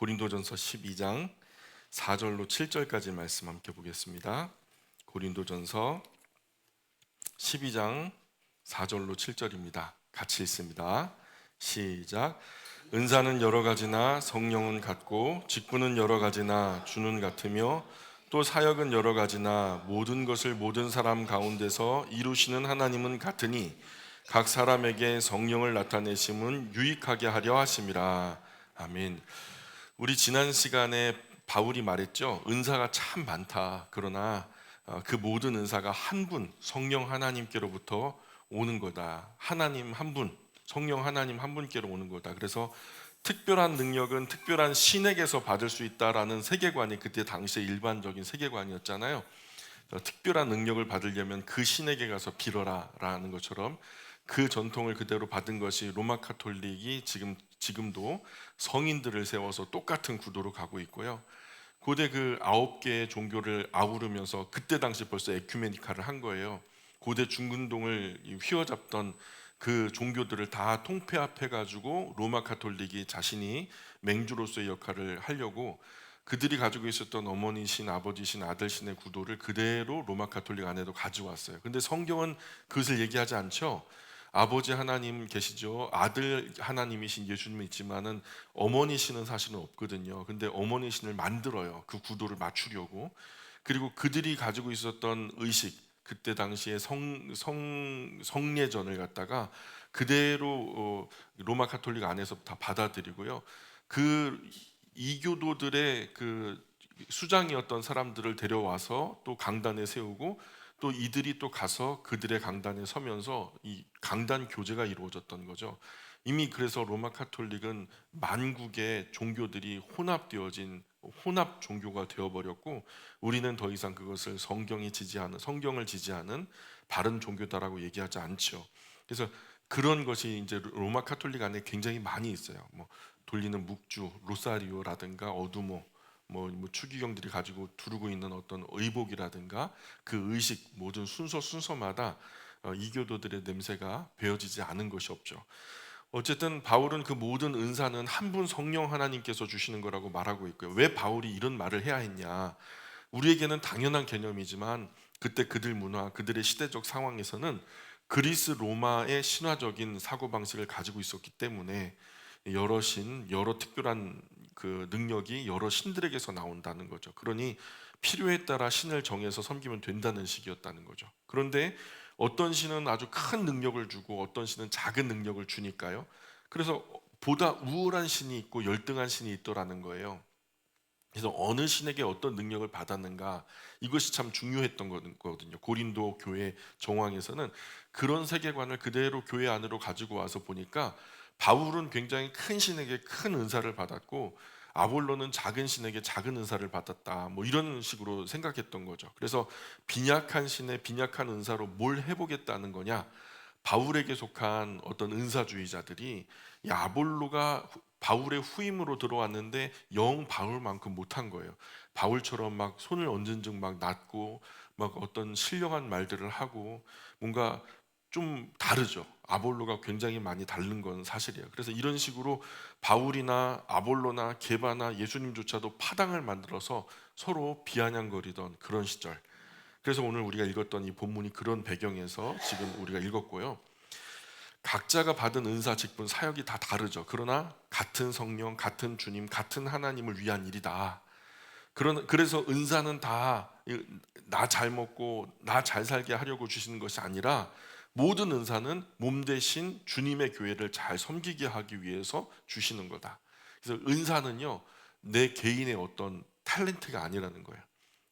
고린도전서 12장 4절로 7절까지 말씀 함께 보겠습니다. 고린도전서 12장 4절로 7절입니다. 같이 읽습니다. 시작. 은사는 여러 가지나 성령은 같고 직분은 여러 가지나 주는 같으며 또 사역은 여러 가지나 모든 것을 모든 사람 가운데서 이루시는 하나님은 같으니 각 사람에게 성령을 나타내심은 유익하게 하려 하심이라. 아멘. 우리 지난 시간에 바울이 말했죠. 은사가 참 많다. 그러나 그 모든 은사가 한 분, 성령 하나님께로부터 오는 거다. 하나님 한 분, 성령 하나님 한 분께로 오는 거다. 그래서 특별한 능력은 특별한 신에게서 받을 수 있다라는 세계관이 그때 당시의 일반적인 세계관이었잖아요. 특별한 능력을 받으려면 그 신에게 가서 빌어라라는 것처럼 그 전통을 그대로 받은 것이 로마 카톨릭이 지금도 성인들을 세워서 똑같은 구도로 가고 있고요. 고대 그 9개의 종교를 아우르면서 그때 당시 벌써 에큐메니카를 한 거예요. 고대 중근동을 휘어잡던 그 종교들을 다 통폐합해 가지고 로마 카톨릭이 자신이 맹주로서의 역할을 하려고 그들이 가지고 있었던 어머니신, 아버지신, 아들신의 구도를 그대로 로마 카톨릭 안에도 가져왔어요. 근데 성경은 그것을 얘기하지 않죠. 아버지 하나님 계시죠. 아들 하나님이신 예수님이 있지만은 어머니신은 사실은 없거든요. 근데 어머니신을 만들어요. 그 구도를 맞추려고. 그리고 그들이 가지고 있었던 의식, 그때 당시에 성례전을 갖다가 그대로 로마 카톨릭 안에서 다 받아들이고요. 그 이교도들의 그 수장이었던 사람들을 데려와서 또 강단에 세우고 또 이들이 또 가서 그들의 강단에 서면서 이 강단 교제가 이루어졌던 거죠. 이미 그래서 로마 카톨릭은 만국의 종교들이 혼합되어진 혼합 종교가 되어버렸고 우리는 더 이상 그것을 성경을 지지하는 바른 종교다라고 얘기하지 않죠. 그래서 그런 것이 이제 로마 카톨릭 안에 굉장히 많이 있어요. 뭐 돌리는 묵주, 로사리오라든가 어두모, 뭐 추기경들이 가지고 두르고 있는 어떤 의복이라든가 그 의식 모든 순서마다 이교도들의 냄새가 배어지지 않은 것이 없죠. 어쨌든 바울은 그 모든 은사는 한 분 성령 하나님께서 주시는 거라고 말하고 있고요. 왜 바울이 이런 말을 해야 했냐? 우리에게는 당연한 개념이지만 그때 그들 문화, 그들의 시대적 상황에서는 그리스 로마의 신화적인 사고방식을 가지고 있었기 때문에 여러 신, 여러 특별한 그 능력이 여러 신들에게서 나온다는 거죠. 그러니 필요에 따라 신을 정해서 섬기면 된다는 식이었다는 거죠. 그런데 어떤 신은 아주 큰 능력을 주고 어떤 신은 작은 능력을 주니까요. 그래서 보다 우월한 신이 있고 열등한 신이 있더라는 거예요. 그래서 어느 신에게 어떤 능력을 받았는가 이것이 참 중요했던 거거든요. 고린도 교회 정황에서는 그런 세계관을 그대로 교회 안으로 가지고 와서 보니까 바울은 굉장히 큰 신에게 큰 은사를 받았고 아볼로는 작은 신에게 작은 은사를 받았다. 뭐 이런 식으로 생각했던 거죠. 그래서 빈약한 신의 빈약한 은사로 뭘 해보겠다는 거냐? 바울에게 속한 어떤 은사주의자들이 이 아볼로가 바울의 후임으로 들어왔는데 영 바울만큼 못한 거예요. 바울처럼 막 손을 얹은 즉 막 낫고 막 어떤 신령한 말들을 하고 뭔가 좀 다르죠. 아볼로가 굉장히 많이 다른 건 사실이에요. 그래서 이런 식으로 바울이나 아볼로나 게바나 예수님조차도 파당을 만들어서 서로 비아냥거리던 그런 시절. 그래서 오늘 우리가 읽었던 이 본문이 그런 배경에서 지금 우리가 읽었고요. 각자가 받은 은사, 직분, 사역이 다 다르죠. 그러나 같은 성령, 같은 주님, 같은 하나님을 위한 일이다. 그래서 은사는 다 나 잘 먹고 나 잘 살게 하려고 주시는 것이 아니라 모든 은사는 몸 대신 주님의 교회를 잘 섬기게 하기 위해서 주시는 거다. 그래서 은사는요 내 개인의 어떤 탤런트가 아니라는 거예요.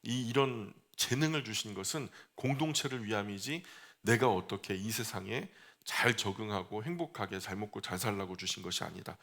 이런 재능을 주신 것은 공동체를 위함이지 내가 어떻게 이 세상에 잘 적응하고 행복하게 잘 먹고 잘 살라고 주신 것이 아니다.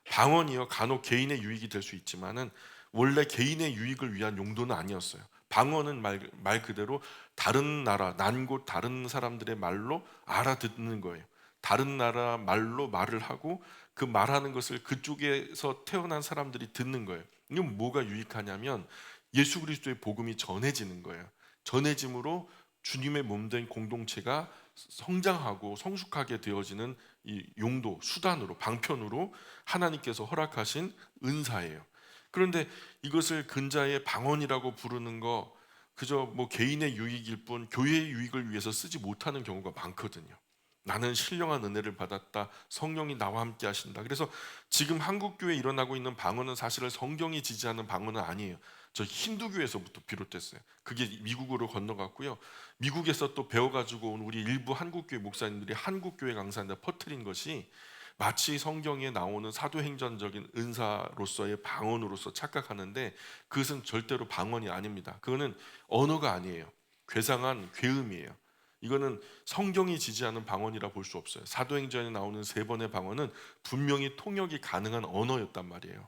방언이요 간혹 개인의 유익이 될 수 있지만은 원래 개인의 유익을 위한 용도는 아니었어요. 방언은 말 그대로 다른 나라, 난 곳 다른 사람들의 말로 알아듣는 거예요. 다른 나라 말로 말을 하고 그 말하는 것을 그쪽에서 태어난 사람들이 듣는 거예요. 이건 뭐가 유익하냐면 예수 그리스도의 복음이 전해지는 거예요. 전해짐으로 주님의 몸된 공동체가 성장하고 성숙하게 되어지는 이 용도, 수단으로, 방편으로 하나님께서 허락하신 은사예요. 그런데 이것을 근자의 방언이라고 부르는 거 그저 뭐 개인의 유익일 뿐 교회의 유익을 위해서 쓰지 못하는 경우가 많거든요. 나는 신령한 은혜를 받았다. 성령이 나와 함께 하신다. 그래서 지금 한국 교회에 일어나고 있는 방언은 사실은 성경이 지지하는 방언은 아니에요. 저 힌두교에서부터 비롯됐어요. 그게 미국으로 건너갔고요. 미국에서 또 배워가지고 온 우리 일부 한국교회 목사님들이 한국교회 강사인데 퍼뜨린 것이 마치 성경에 나오는 사도행전적인 은사로서의 방언으로서 착각하는데 그것은 절대로 방언이 아닙니다. 그거는 언어가 아니에요. 괴상한 괴음이에요. 이거는 성경이 지지하는 방언이라 볼 수 없어요. 사도행전에 나오는 세 번의 방언은 분명히 통역이 가능한 언어였단 말이에요.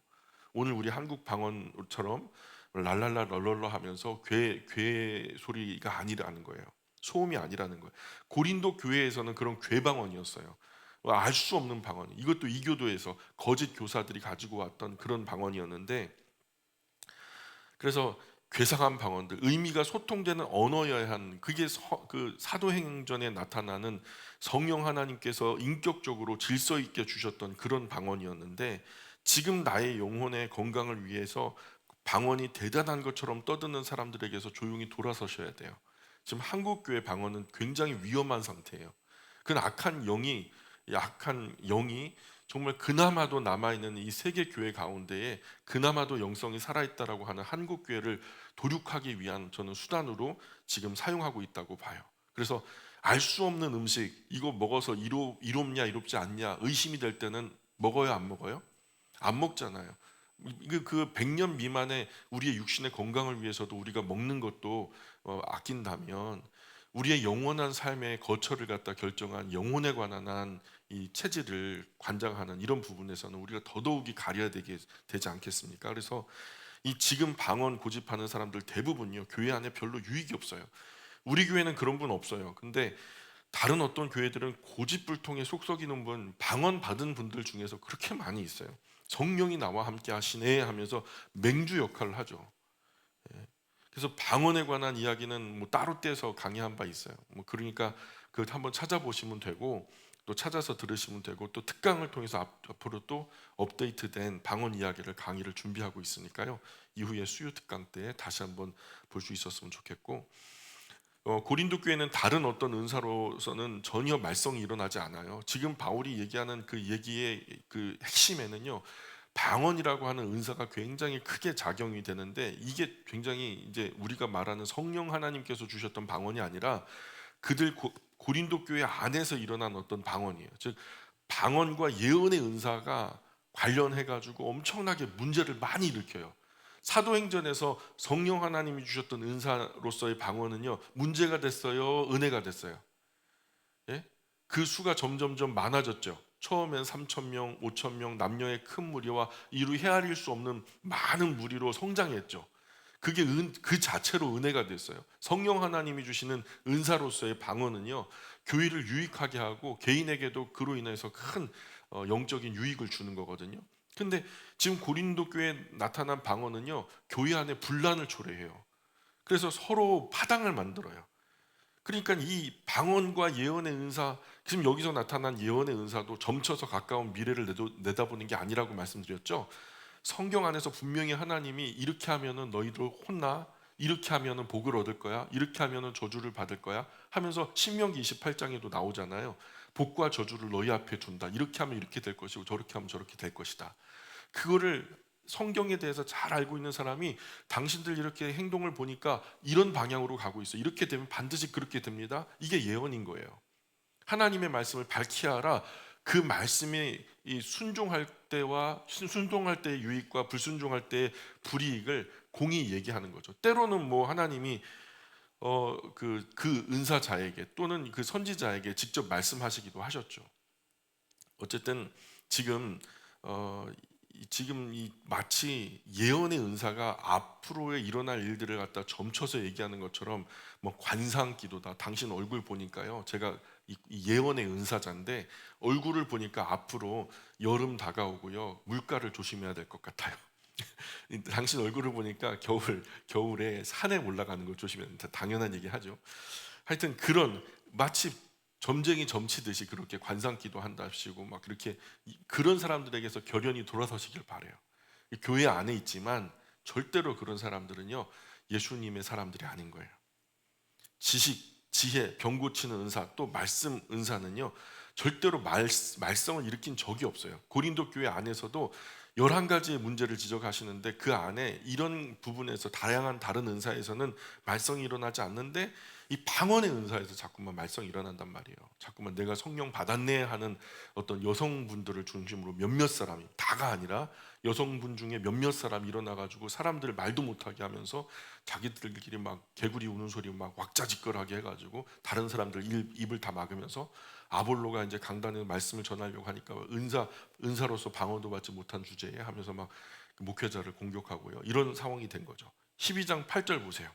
오늘 우리 한국 방언처럼 랄랄라 럴럴러 하면서 괴 소리가 아니라는 거예요. 소음이 아니라는 거예요. 고린도 교회에서는 그런 괴방언이었어요. 알 수 없는 방언. 이것도 이교도에서 거짓 교사들이 가지고 왔던 그런 방언이었는데, 그래서 괴상한 방언들, 의미가 소통되는 언어여야 한 그게 그 사도행전에 나타나는 성령 하나님께서 인격적으로 질서 있게 주셨던 그런 방언이었는데, 지금 나의 영혼의 건강을 위해서 방언이 대단한 것처럼 떠드는 사람들에게서 조용히 돌아서셔야 돼요. 지금 한국 교회 방언은 굉장히 위험한 상태예요. 그건 악한 영이 정말 그나마도 남아있는 이 세계 교회 가운데에 그나마도 영성이 살아있다라고 하는 한국 교회를 도륙하기 위한 저는 수단으로 지금 사용하고 있다고 봐요. 그래서 알 수 없는 음식 이거 먹어서 이롭냐 이롭지 않냐 의심이 될 때는 먹어요 안 먹어요? 안 먹잖아요. 그 100년 미만의 우리의 육신의 건강을 위해서도 우리가 먹는 것도 아낀다면 우리의 영원한 삶의 거처를 갖다 결정한 영혼에 관한 이 체질을 관장하는 이런 부분에서는 우리가 더더욱이 가려야 되지 않겠습니까? 그래서 이 지금 방언 고집하는 사람들 대부분요 교회 안에 별로 유익이 없어요. 우리 교회는 그런 분 없어요. 근데 다른 어떤 교회들은 고집불통에 속썩이는 분, 방언 받은 분들 중에서 그렇게 많이 있어요. 성령이 나와 함께 하시네 하면서 맹주 역할을 하죠. 예. 그래서 방언에 관한 이야기는 뭐 따로 떼서 강의한 바 있어요. 뭐 그러니까 그 한번 찾아보시면 되고 또 찾아서 들으시면 되고 또 특강을 통해서 앞으로 또 업데이트된 방언 이야기를 강의를 준비하고 있으니까요. 이후에 수요 특강 때 다시 한번 볼 수 있었으면 좋겠고 고린도 교회는 다른 어떤 은사로서는 전혀 말썽이 일어나지 않아요. 지금 바울이 얘기하는 그 얘기의 그 핵심에는요. 방언이라고 하는 은사가 굉장히 크게 작용이 되는데 이게 굉장히 이제 우리가 말하는 성령 하나님께서 주셨던 방언이 아니라 그들 고린도 교회 안에서 일어난 어떤 방언이에요. 즉 방언과 예언의 은사가 관련해 가지고 엄청나게 문제를 많이 일으켜요. 사도행전에서 성령 하나님이 주셨던 은사로서의 방언은요 문제가 됐어요, 은혜가 됐어요. 예? 그 수가 점점점 많아졌죠. 처음엔 3천 명, 5천 명 남녀의 큰 무리와 이루 헤아릴 수 없는 많은 무리로 성장했죠. 그게 그 자체로 은혜가 됐어요. 성령 하나님이 주시는 은사로서의 방언은요 교회를 유익하게 하고 개인에게도 그로 인해서 큰 영적인 유익을 주는 거거든요. 근데 지금 고린도 교회에 나타난 방언은요 교회 안에 분란을 초래해요. 그래서 서로 파당을 만들어요. 그러니까 이 방언과 예언의 은사, 지금 여기서 나타난 예언의 은사도 점쳐서 가까운 미래를 내다보는 게 아니라고 말씀드렸죠. 성경 안에서 분명히 하나님이 이렇게 하면은 너희들 혼나, 이렇게 하면은 복을 얻을 거야, 이렇게 하면은 저주를 받을 거야 하면서 신명기 28장에도 나오잖아요. 복과 저주를 너희 앞에 둔다. 이렇게 하면 이렇게 될 것이고 저렇게 하면 저렇게 될 것이다. 그거를 성경에 대해서 잘 알고 있는 사람이 당신들 이렇게 행동을 보니까 이런 방향으로 가고 있어. 이렇게 되면 반드시 그렇게 됩니다. 이게 예언인 거예요. 하나님의 말씀을 밝히 알아 그 말씀에 이 순종할 때와 순종할 때의 유익과 불순종할 때의 불이익을 공히 얘기하는 거죠. 때로는 뭐 하나님이 그 은사자에게 또는 그 선지자에게 직접 말씀하시기도 하셨죠. 어쨌든 지금 이 마치 예언의 은사가 앞으로의 일어날 일들을 갖다 점쳐서 얘기하는 것처럼 뭐 관상기도다. 당신 얼굴 보니까요. 제가 이 예언의 은사자인데 얼굴을 보니까 앞으로 여름 다가오고요. 물가를 조심해야 될 것 같아요. 당신 얼굴을 보니까 겨울에 산에 올라가는 걸 조심해야 된다. 당연한 얘기하죠. 하여튼 그런 마치 점쟁이 점치듯이 그렇게 관상기도 한답시고 막 그렇게 그런 사람들에게서 결연히 돌아서시길 바래요. 교회 안에 있지만 절대로 그런 사람들은요 예수님의 사람들이 아닌 거예요. 지식, 지혜, 병 고치는 은사, 또 말씀 은사는요 절대로 말썽을 일으킨 적이 없어요. 고린도 교회 안에서도 11가지의 문제를 지적하시는데 그 안에 이런 부분에서 다양한 다른 은사에서는 말썽이 일어나지 않는데 이 방언의 은사에서 자꾸만 말썽이 일어난단 말이에요. 자꾸만 내가 성령 받았네 하는 어떤 여성분들을 중심으로 몇몇 사람이, 다가 아니라 여성분 중에 몇몇 사람이 일어나가지고 사람들 말도 못하게 하면서 자기들끼리 막 개구리 우는 소리 막 왁자지껄하게 해가지고 다른 사람들 입을 다 막으면서 아볼로가 이제 강단에 말씀을 전하려고 하니까 은사로서 방언도 받지 못한 주제에 하면서 막 목회자를 공격하고요. 이런 상황이 된 거죠. 12장 8절 보세요.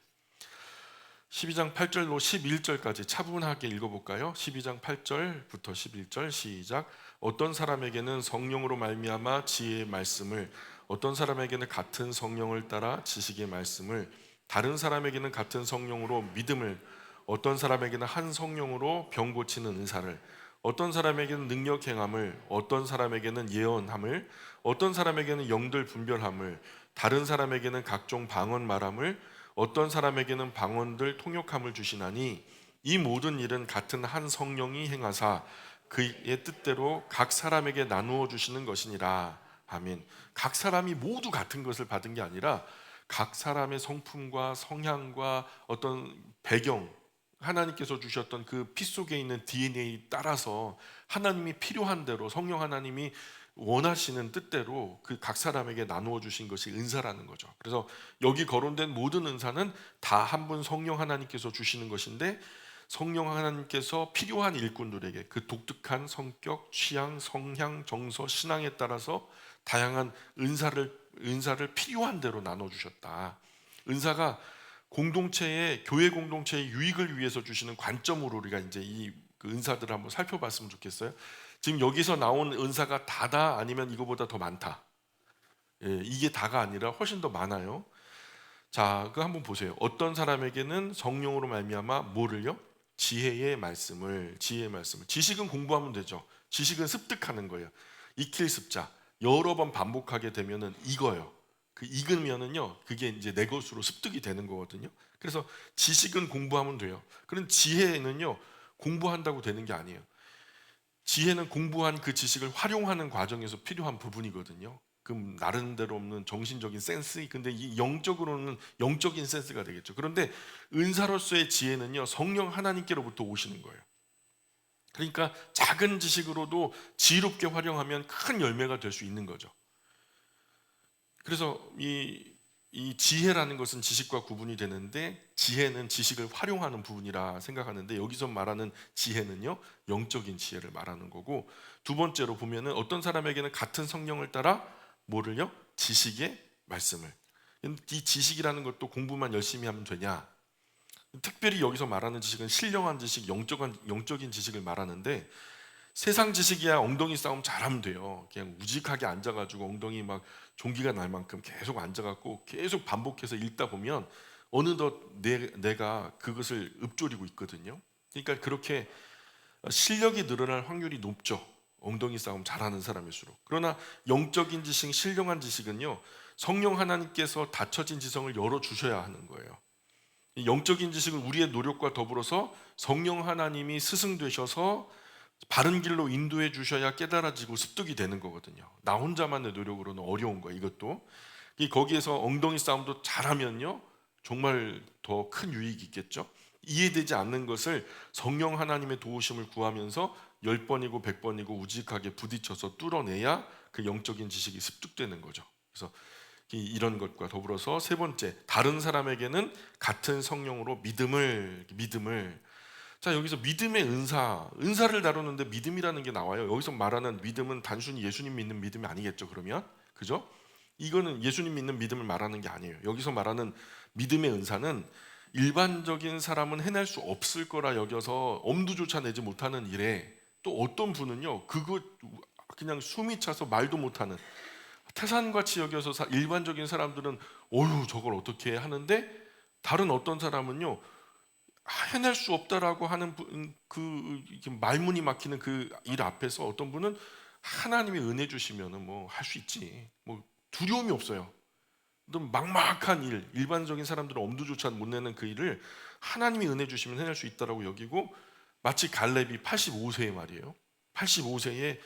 12장 8절로 11절까지 차분하게 읽어볼까요? 12장 8절부터 11절 시작. 어떤 사람에게는 성령으로 말미암아 지혜의 말씀을, 어떤 사람에게는 같은 성령을 따라 지식의 말씀을, 다른 사람에게는 같은 성령으로 믿음을, 어떤 사람에게는 한 성령으로 병 고치는 은사를, 어떤 사람에게는 능력 행함을, 어떤 사람에게는 예언함을, 어떤 사람에게는 영들 분별함을, 다른 사람에게는 각종 방언 말함을, 어떤 사람에게는 방언들 통역함을 주시나니 이 모든 일은 같은 한 성령이 행하사 그의 뜻대로 각 사람에게 나누어 주시는 것이니라. 아멘. 각 사람이 모두 같은 것을 받은 게 아니라 각 사람의 성품과 성향과 어떤 배경, 하나님께서 주셨던 그 피 속에 있는 DNA 따라서 하나님이 필요한 대로, 성령 하나님이 원하시는 뜻대로 그 각 사람에게 나누어 주신 것이 은사라는 거죠. 그래서 여기 거론된 모든 은사는 다 한 분 성령 하나님께서 주시는 것인데, 성령 하나님께서 필요한 일꾼들에게 그 독특한 성격, 취향, 성향, 정서, 신앙에 따라서 다양한 은사를 필요한 대로 나눠 주셨다. 은사가 교회 공동체의 유익을 위해서 주시는 관점으로 우리가 이제 그 은사들을 한번 살펴봤으면 좋겠어요. 지금 여기서 나온 은사가 다다 아니면 이거보다 더 많다? 예, 이게 다가 아니라 훨씬 더 많아요. 자, 그 한번 보세요. 어떤 사람에게는 성령으로 말미암아 뭐를요? 지혜의 말씀을. 지식은 공부하면 되죠. 지식은 습득하는 거예요. 익힐 습자. 여러 번 반복하게 되면은 익어요. 그 익으면은요, 그게 이제 내 것으로 습득이 되는 거거든요. 그래서 지식은 공부하면 돼요. 그런 지혜는요, 공부한다고 되는 게 아니에요. 지혜는 공부한 그 지식을 활용하는 과정에서 필요한 부분이거든요. 그럼 나름대로 없는 정신적인 센스, 근데 이 영적으로는 영적인 센스가 되겠죠. 그런데 은사로서의 지혜는요, 성령 하나님께로부터 오시는 거예요. 그러니까 작은 지식으로도 지혜롭게 활용하면 큰 열매가 될 수 있는 거죠. 그래서 이 지혜라는 것은 지식과 구분이 되는데, 지혜는 지식을 활용하는 부분이라 생각하는데, 여기서 말하는 지혜는요 영적인 지혜를 말하는 거고, 두 번째로 보면은 어떤 사람에게는 같은 성령을 따라 뭐를요? 지식의 말씀을. 이 지식이라는 것도 공부만 열심히 하면 되냐? 특별히 여기서 말하는 지식은 신령한 지식, 영적인 지식을 말하는데, 세상 지식이야 엉덩이 싸움 잘하면 돼요. 그냥 우직하게 앉아가지고 엉덩이 막 종기가 날 만큼 계속 앉아갖고 계속 반복해서 읽다 보면 어느덧 내가 그것을 읊조리고 있거든요. 그러니까 그렇게 실력이 늘어날 확률이 높죠. 엉덩이 싸움 잘하는 사람일수록. 그러나 영적인 지식, 신령한 지식은요, 성령 하나님께서 닫혀진 지성을 열어주셔야 하는 거예요. 이 영적인 지식은 우리의 노력과 더불어서 성령 하나님이 스승 되셔서 바른 길로 인도해 주셔야 깨달아지고 습득이 되는 거거든요. 나 혼자만의 노력으로는 어려운 거예요. 이것도 거기에서 엉덩이 싸움도 잘하면요 정말 더 큰 유익이 있겠죠. 이해되지 않는 것을 성령 하나님의 도우심을 구하면서 10번이고 100번이고 우직하게 부딪혀서 뚫어내야 그 영적인 지식이 습득되는 거죠. 그래서 이런 것과 더불어서 세 번째, 다른 사람에게는 같은 성령으로 믿음을. 자, 여기서 믿음의 은사를 다루는데 믿음이라는 게 나와요. 여기서 말하는 믿음은 단순히 예수님 믿는 믿음이 아니겠죠, 그러면? 그죠? 이거는 예수님 믿는 믿음을 말하는 게 아니에요. 여기서 말하는 믿음의 은사는 일반적인 사람은 해낼 수 없을 거라 여겨서 엄두조차 내지 못하는 일에, 또 어떤 분은요, 그거 그냥 숨이 차서 말도 못하는 태산같이 여겨서 일반적인 사람들은 어휴 저걸 어떻게 하는데, 다른 어떤 사람은요 해낼 수 없다라고 하는 그 말문이 막히는 그 일 앞에서 어떤 분은 하나님이 은혜 주시면은 뭐 할 수 있지, 뭐 두려움이 없어요. 또 막막한 일, 일반적인 사람들은 엄두조차 못 내는 그 일을 하나님이 은혜 주시면 해낼 수 있다라고 여기고, 마치 갈렙이 85세의 말이에요. 85세에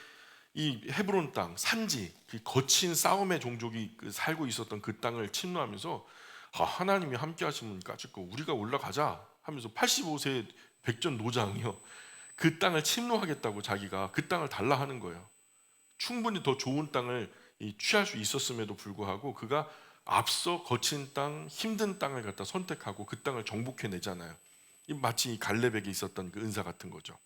이 헤브론 땅, 산지, 그 거친 싸움의 종족이 살고 있었던 그 땅을 침노하면서 하나님이 함께 하시면 까짓 거 우리가 올라가자 하면서 85세의 백전 노장이요, 그 땅을 침노하겠다고 자기가 그 땅을 달라 하는 거예요. 충분히 더 좋은 땅을 취할 수 있었음에도 불구하고 그가 앞서 거친 땅, 힘든 땅을 갖다 선택하고 그 땅을 정복해내잖아요. 마치 이 갈렙에게 있었던 그 은사 같은 거죠.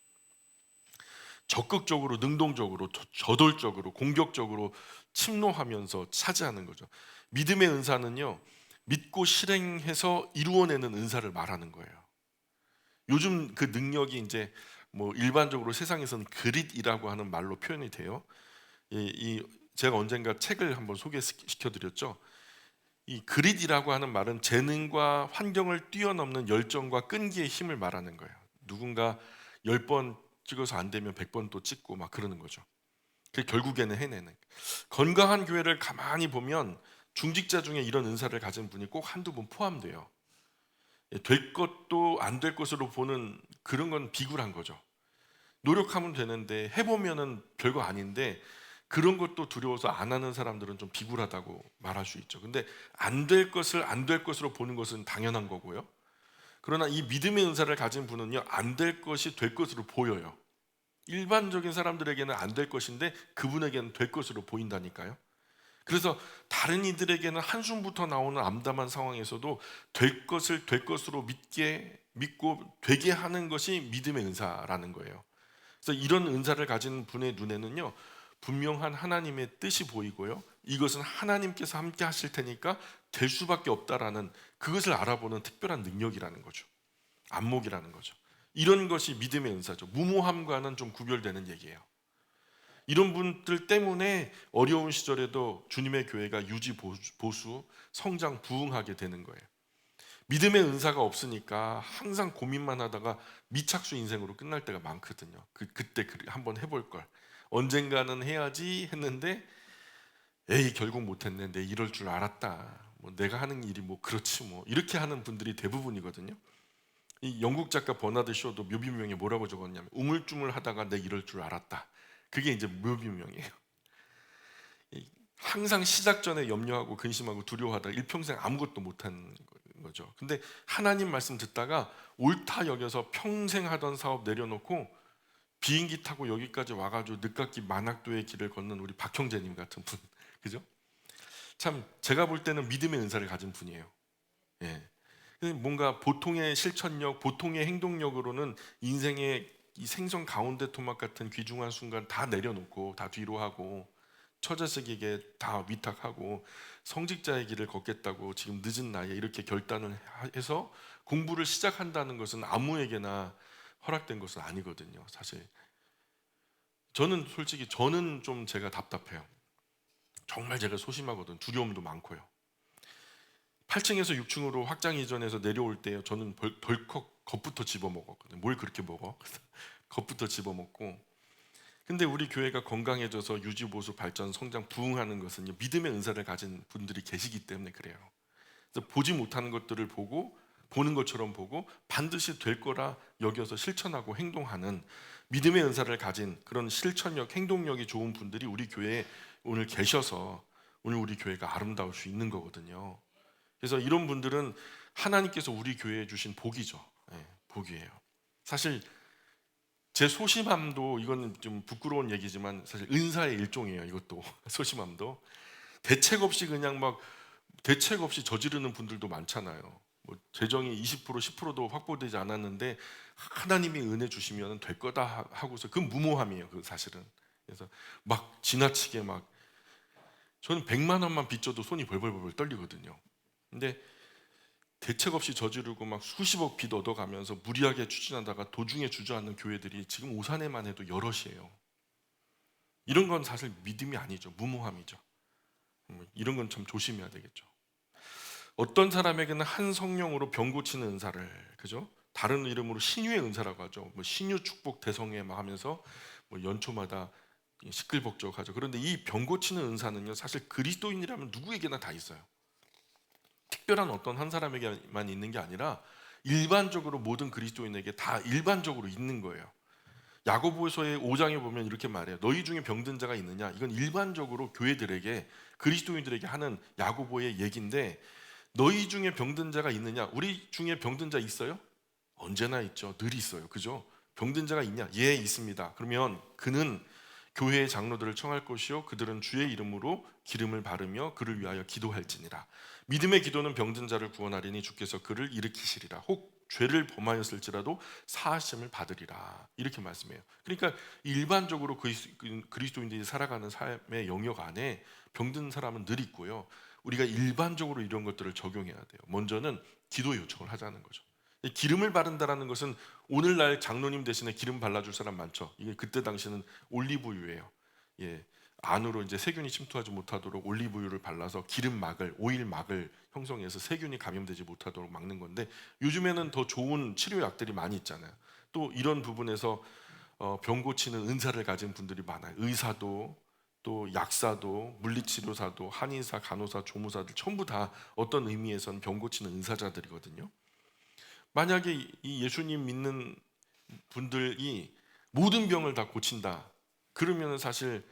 적극적으로, 능동적으로, 저돌적으로, 공격적으로 침노하면서 차지하는 거죠. 믿음의 은사는요, 믿고 실행해서 이루어내는 은사를 말하는 거예요. 요즘 그 능력이 이제 뭐 일반적으로 세상에서는 그릿이라고 하는 말로 표현이 돼요. 제가 언젠가 책을 한번 소개시켜 드렸죠. 이 그릿이라고 하는 말은 재능과 환경을 뛰어넘는 열정과 끈기의 힘을 말하는 거예요. 누군가 10번 찍어서 안 되면 100번 또 찍고 막 그러는 거죠. 그 결국에는 해내는. 건강한 교회를 가만히 보면 중직자 중에 이런 은사를 가진 분이 꼭 한두 분 포함돼요. 될 것도 안 될 것으로 보는 그런 건 비굴한 거죠. 노력하면 되는데 해보면은 별거 아닌데 그런 것도 두려워서 안 하는 사람들은 좀 비굴하다고 말할 수 있죠. 근데 안 될 것을 안 될 것으로 보는 것은 당연한 거고요. 그러나 이 믿음의 은사를 가진 분은요, 안 될 것이 될 것으로 보여요. 일반적인 사람들에게는 안 될 것인데 그분에게는 될 것으로 보인다니까요. 그래서 다른 이들에게는 한숨부터 나오는 암담한 상황에서도 될 것을 될 것으로 믿고 되게 하는 것이 믿음의 은사라는 거예요. 그래서 이런 은사를 가진 분의 눈에는요, 분명한 하나님의 뜻이 보이고요, 이것은 하나님께서 함께 하실 테니까 될 수밖에 없다라는 그것을 알아보는 특별한 능력이라는 거죠. 안목이라는 거죠. 이런 것이 믿음의 은사죠. 무모함과는 좀 구별되는 얘기예요. 이런 분들 때문에 어려운 시절에도 주님의 교회가 유지 보수 성장 부흥하게 되는 거예요. 믿음의 은사가 없으니까 항상 고민만 하다가 미착수 인생으로 끝날 때가 많거든요. 그때 한번 해볼 걸, 언젠가는 해야지 했는데 에이 결국 못했네, 내 이럴 줄 알았다, 뭐 내가 하는 일이 뭐 그렇지 뭐, 이렇게 하는 분들이 대부분이거든요. 이 영국 작가 버나드 쇼도 묘비명에 뭐라고 적었냐면, 우물쭈물하다가 내 이럴 줄 알았다. 그게 이제 묘비명이에요. 항상 시작 전에 염려하고 근심하고 두려워하다가 일평생 아무것도 못한 거죠. 근데 하나님 말씀 듣다가 옳다 여겨서 평생 하던 사업 내려놓고 비행기 타고 여기까지 와가지고 늦깎이 만학도의 길을 걷는 우리 박형제님 같은 분, 그죠? 참 제가 볼 때는 믿음의 은사를 가진 분이에요. 예. 뭔가 보통의 실천력, 보통의 행동력으로는 인생의 이 생선 가운데 토막 같은 귀중한 순간 다 내려놓고 다 뒤로 하고 처자식에게 다 위탁하고 성직자의 길을 걷겠다고 지금 늦은 나이에 이렇게 결단을 해서 공부를 시작한다는 것은 아무에게나 허락된 것은 아니거든요. 사실 저는 솔직히 좀 제가 답답해요. 정말 제가 소심하거든. 두려움도 많고요. 8층에서 6층으로 확장 이전해서 내려올 때 저는 덜컥 겁부터 집어먹었거든요. 뭘 그렇게 먹어? 겁부터 집어먹고. 근데 우리 교회가 건강해져서 유지 보수 발전 성장 부흥하는 것은 믿음의 은사를 가진 분들이 계시기 때문에 그래요. 그래서 보지 못하는 것들을 보고 보는 것처럼 보고 반드시 될 거라 여겨서 실천하고 행동하는 믿음의 은사를 가진 그런 실천력, 행동력이 좋은 분들이 우리 교회에 오늘 계셔서 오늘 우리 교회가 아름다울 수 있는 거거든요. 그래서 이런 분들은 하나님께서 우리 교회에 주신 복이죠. 네, 복이에요. 사실 제 소심함도, 이건 좀 부끄러운 얘기지만 사실 은사의 일종이에요. 이것도 소심함도 대책 없이 그냥 막 대책 없이 저지르는 분들도 많잖아요. 뭐 재정이 20% 10%도 확보되지 않았는데 하나님이 은혜 주시면 될 거다 하고서 그 무모함이에요. 그 사실은. 그래서 막 지나치게 막 저는 100만 원만 빚져도 손이 벌벌벌 떨리거든요. 근데 대책 없이 저지르고 막 수십억 빚 얻어가면서 무리하게 추진하다가 도중에 주저앉는 교회들이 지금 오산에만 해도 여럿이에요. 이런 건 사실 믿음이 아니죠. 무모함이죠. 이런 건 참 조심해야 되겠죠. 어떤 사람에게는 한 성령으로 병 고치는 은사를, 그죠? 다른 이름으로 신유의 은사라고 하죠. 뭐 신유 축복 대성회 막 하면서 뭐 연초마다 시끌벅적하죠. 그런데 이 병 고치는 은사는요, 사실 그리스도인이라면 누구에게나 다 있어요. 특별한 어떤 한 사람에게만 있는 게 아니라 일반적으로 모든 그리스도인에게 다 일반적으로 있는 거예요. 야고보서의 5장에 보면 이렇게 말해요. 너희 중에 병든 자가 있느냐? 이건 일반적으로 교회들에게, 그리스도인들에게 하는 야고보의 얘기인데, 너희 중에 병든 자가 있느냐? 우리 중에 병든 자 있어요? 언제나 있죠. 늘 있어요. 그죠? 병든 자가 있냐? 예, 있습니다. 그러면 그는 교회의 장로들을 청할 것이요 그들은 주의 이름으로 기름을 바르며 그를 위하여 기도할지니라. 믿음의 기도는 병든 자를 구원하리니 주께서 그를 일으키시리라. 혹 죄를 범하였을지라도 사하심을 받으리라. 이렇게 말씀해요. 그러니까 일반적으로 그리스도인들이 살아가는 삶의 영역 안에 병든 사람은 늘 있고요. 우리가 일반적으로 이런 것들을 적용해야 돼요. 먼저는 기도 요청을 하자는 거죠. 기름을 바른다라는 것은 오늘날 장로님 대신에 기름 발라줄 사람 많죠. 이게 그때 당시는 올리브유예요. 예, 안으로 이제 세균이 침투하지 못하도록 올리브유를 발라서 기름막을, 오일막을 형성해서 세균이 감염되지 못하도록 막는 건데, 요즘에는 더 좋은 치료약들이 많이 있잖아요. 또 이런 부분에서 병 고치는 은사를 가진 분들이 많아요. 의사도, 또 약사도, 물리치료사도, 한의사, 간호사, 조무사들 전부 다 어떤 의미에서는 병 고치는 은사자들이거든요. 만약에 이 예수님 믿는 분들이 모든 병을 다 고친다, 그러면 사실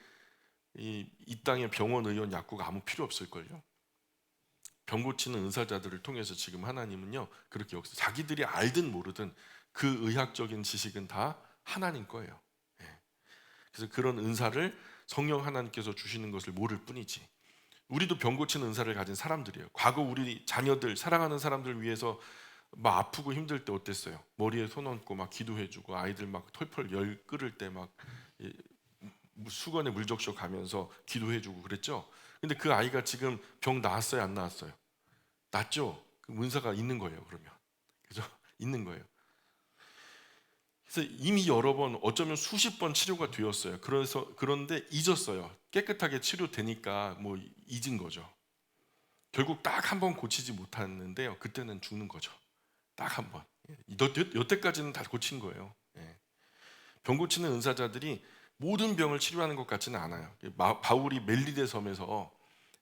이 땅에 병원, 의원, 약국 아무 필요 없을걸요. 병 고치는 은사자들을 통해서 지금 하나님은요 그렇게 자기들이 알든 모르든 그 의학적인 지식은 다 하나님 거예요. 예. 그래서 그런 은사를 성령 하나님께서 주시는 것을 모를 뿐이지, 우리도 병 고치는 은사를 가진 사람들이에요. 과거 우리 자녀들, 사랑하는 사람들 위해서 막 아프고 힘들 때 어땠어요? 머리에 손 얹고 막 기도해주고, 아이들 막 털펄 열 끓을 때 막 수건에 물 적셔 가면서 기도해주고 그랬죠. 근데 그 아이가 지금 병 나았어요, 안 나았어요? 낫죠. 그 은사가 있는 거예요. 그러면 그죠? 있는 거예요. 그래서 이미 여러 번, 어쩌면 수십 번 치료가 되었어요. 그런데 잊었어요. 깨끗하게 치료되니까 뭐 잊은 거죠. 결국 딱 한 번 고치지 못했는데요, 그때는 죽는 거죠. 딱 한 번. 여태까지는 다 고친 거예요. 예. 병 고치는 은사자들이 모든 병을 치료하는 것 같지는 않아요. 바울이 멜리데 섬에서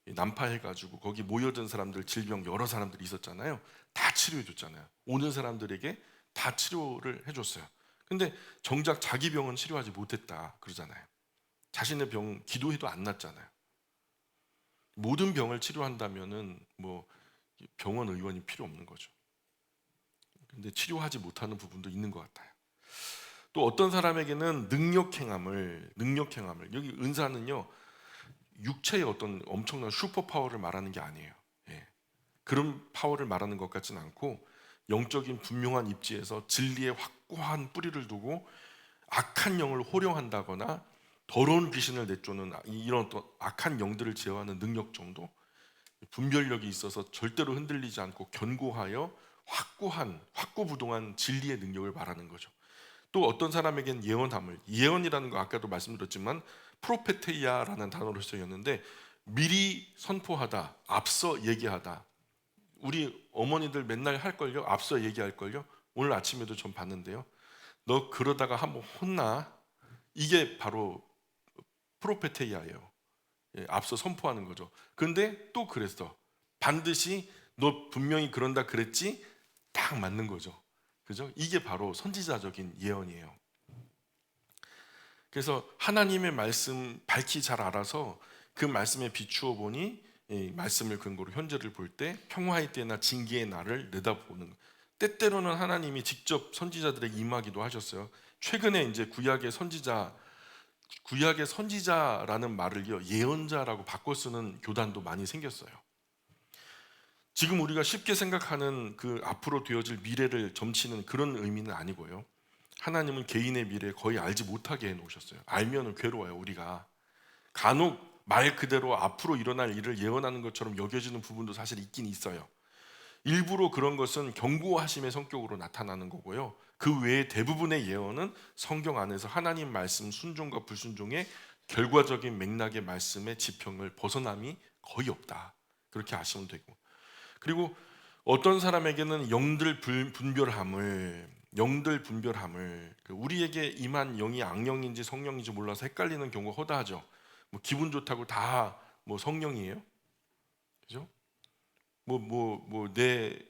난파해가지고 거기 모여든 사람들, 질병 여러 사람들이 있었잖아요. 다 치료해줬잖아요. 오는 사람들에게 다 치료를 해줬어요. 근데 정작 자기 병은 치료하지 못했다 그러잖아요. 자신의 병 기도해도 안 낫잖아요. 모든 병을 치료한다면은 뭐 병원 의원이 필요 없는 거죠. 근데 치료하지 못하는 부분도 있는 것 같아요. 또 어떤 사람에게는 능력 행함을, 여기 은사는요 육체의 어떤 엄청난 슈퍼 파워를 말하는 게 아니에요. 예. 그런 파워를 말하는 것 같지는 않고, 영적인 분명한 입지에서 진리의 확고한 뿌리를 두고 악한 영을 호령한다거나 더러운 귀신을 내쫓는 이런 또 악한 영들을 제어하는 능력 정도, 분별력이 있어서 절대로 흔들리지 않고 견고하여 확고부동한 진리의 능력을 말하는 거죠. 또 어떤 사람에겐 예언함을, 예언이라는 거 아까도 말씀드렸지만 프로페테이아라는 단어로 쓰였는데, 미리 선포하다, 앞서 얘기하다. 우리 어머니들 맨날 할걸요, 앞서 얘기할걸요. 오늘 아침에도 좀 봤는데요, 너 그러다가 한번 혼나. 이게 바로 프로페테이아예요. 예, 앞서 선포하는 거죠. 근데 또 그랬어. 반드시 너 분명히 그런다 그랬지? 딱 맞는 거죠. 그죠? 이게 바로 선지자적인 예언이에요. 그래서 하나님의 말씀 밝히 잘 알아서 그 말씀에 비추어 보니, 이 말씀을 근거로 현재를 볼 때 평화의 때나 징계의 날을 내다보는, 때때로는 하나님이 직접 선지자들에게 임하기도 하셨어요. 최근에 이제 구약의 선지자라는 말을요 예언자라고 바꿔 쓰는 교단도 많이 생겼어요. 지금 우리가 쉽게 생각하는 그 앞으로 되어질 미래를 점치는 그런 의미는 아니고요. 하나님은 개인의 미래 거의 알지 못하게 해놓으셨어요. 알면은 괴로워요. 우리가 간혹 말 그대로 앞으로 일어날 일을 예언하는 것처럼 여겨지는 부분도 사실 있긴 있어요. 일부러 그런 것은 경고하심의 성격으로 나타나는 거고요. 그 외에 대부분의 예언은 성경 안에서 하나님 말씀 순종과 불순종의 결과적인 맥락의 말씀의 지평을 벗어남이 거의 없다, 그렇게 아시면 되고, 그리고 어떤 사람에게는 영들 분별함을, 영들 분별함을, 우리에게 임한 영이 악령인지 성령인지 몰라서 헷갈리는 경우가 허다하죠. 뭐 기분 좋다고 다 뭐 성령이에요? 그죠?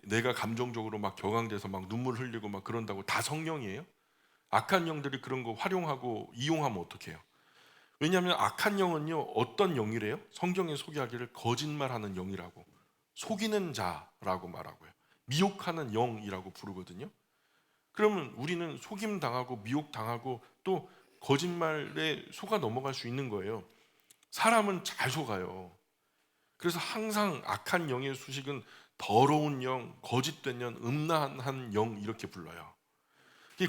내가 감정적으로 막 격앙돼서 막 눈물 흘리고 막 그런다고 다 성령이에요? 악한 영들이 그런 거 활용하고 이용하면 어떡해요? 왜냐하면 악한 영은요, 어떤 영이래요? 성경에 소개하기를 거짓말하는 영이라고, 속이는 자라고 말하고요, 미혹하는 영이라고 부르거든요. 그러면 우리는 속임 당하고 미혹 당하고 또 거짓말에 속아 넘어갈 수 있는 거예요. 사람은 잘 속아요. 그래서 항상 악한 영의 수식은 더러운 영, 거짓된 영, 음란한 영 이렇게 불러요.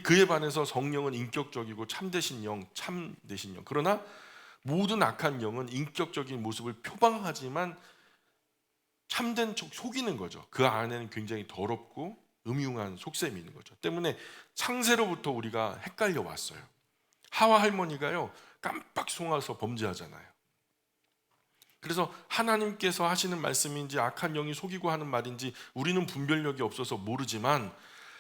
그에 반해서 성령은 인격적이고 참되신 영, 참되신 영. 그러나 모든 악한 영은 인격적인 모습을 표방하지만 참된 척 속이는 거죠. 그 안에는 굉장히 더럽고 음흉한 속셈이 있는 거죠. 때문에 창세로부터 우리가 헷갈려 왔어요. 하와 할머니가요, 깜빡 속아서 범죄하잖아요. 그래서 하나님께서 하시는 말씀인지 악한 영이 속이고 하는 말인지 우리는 분별력이 없어서 모르지만,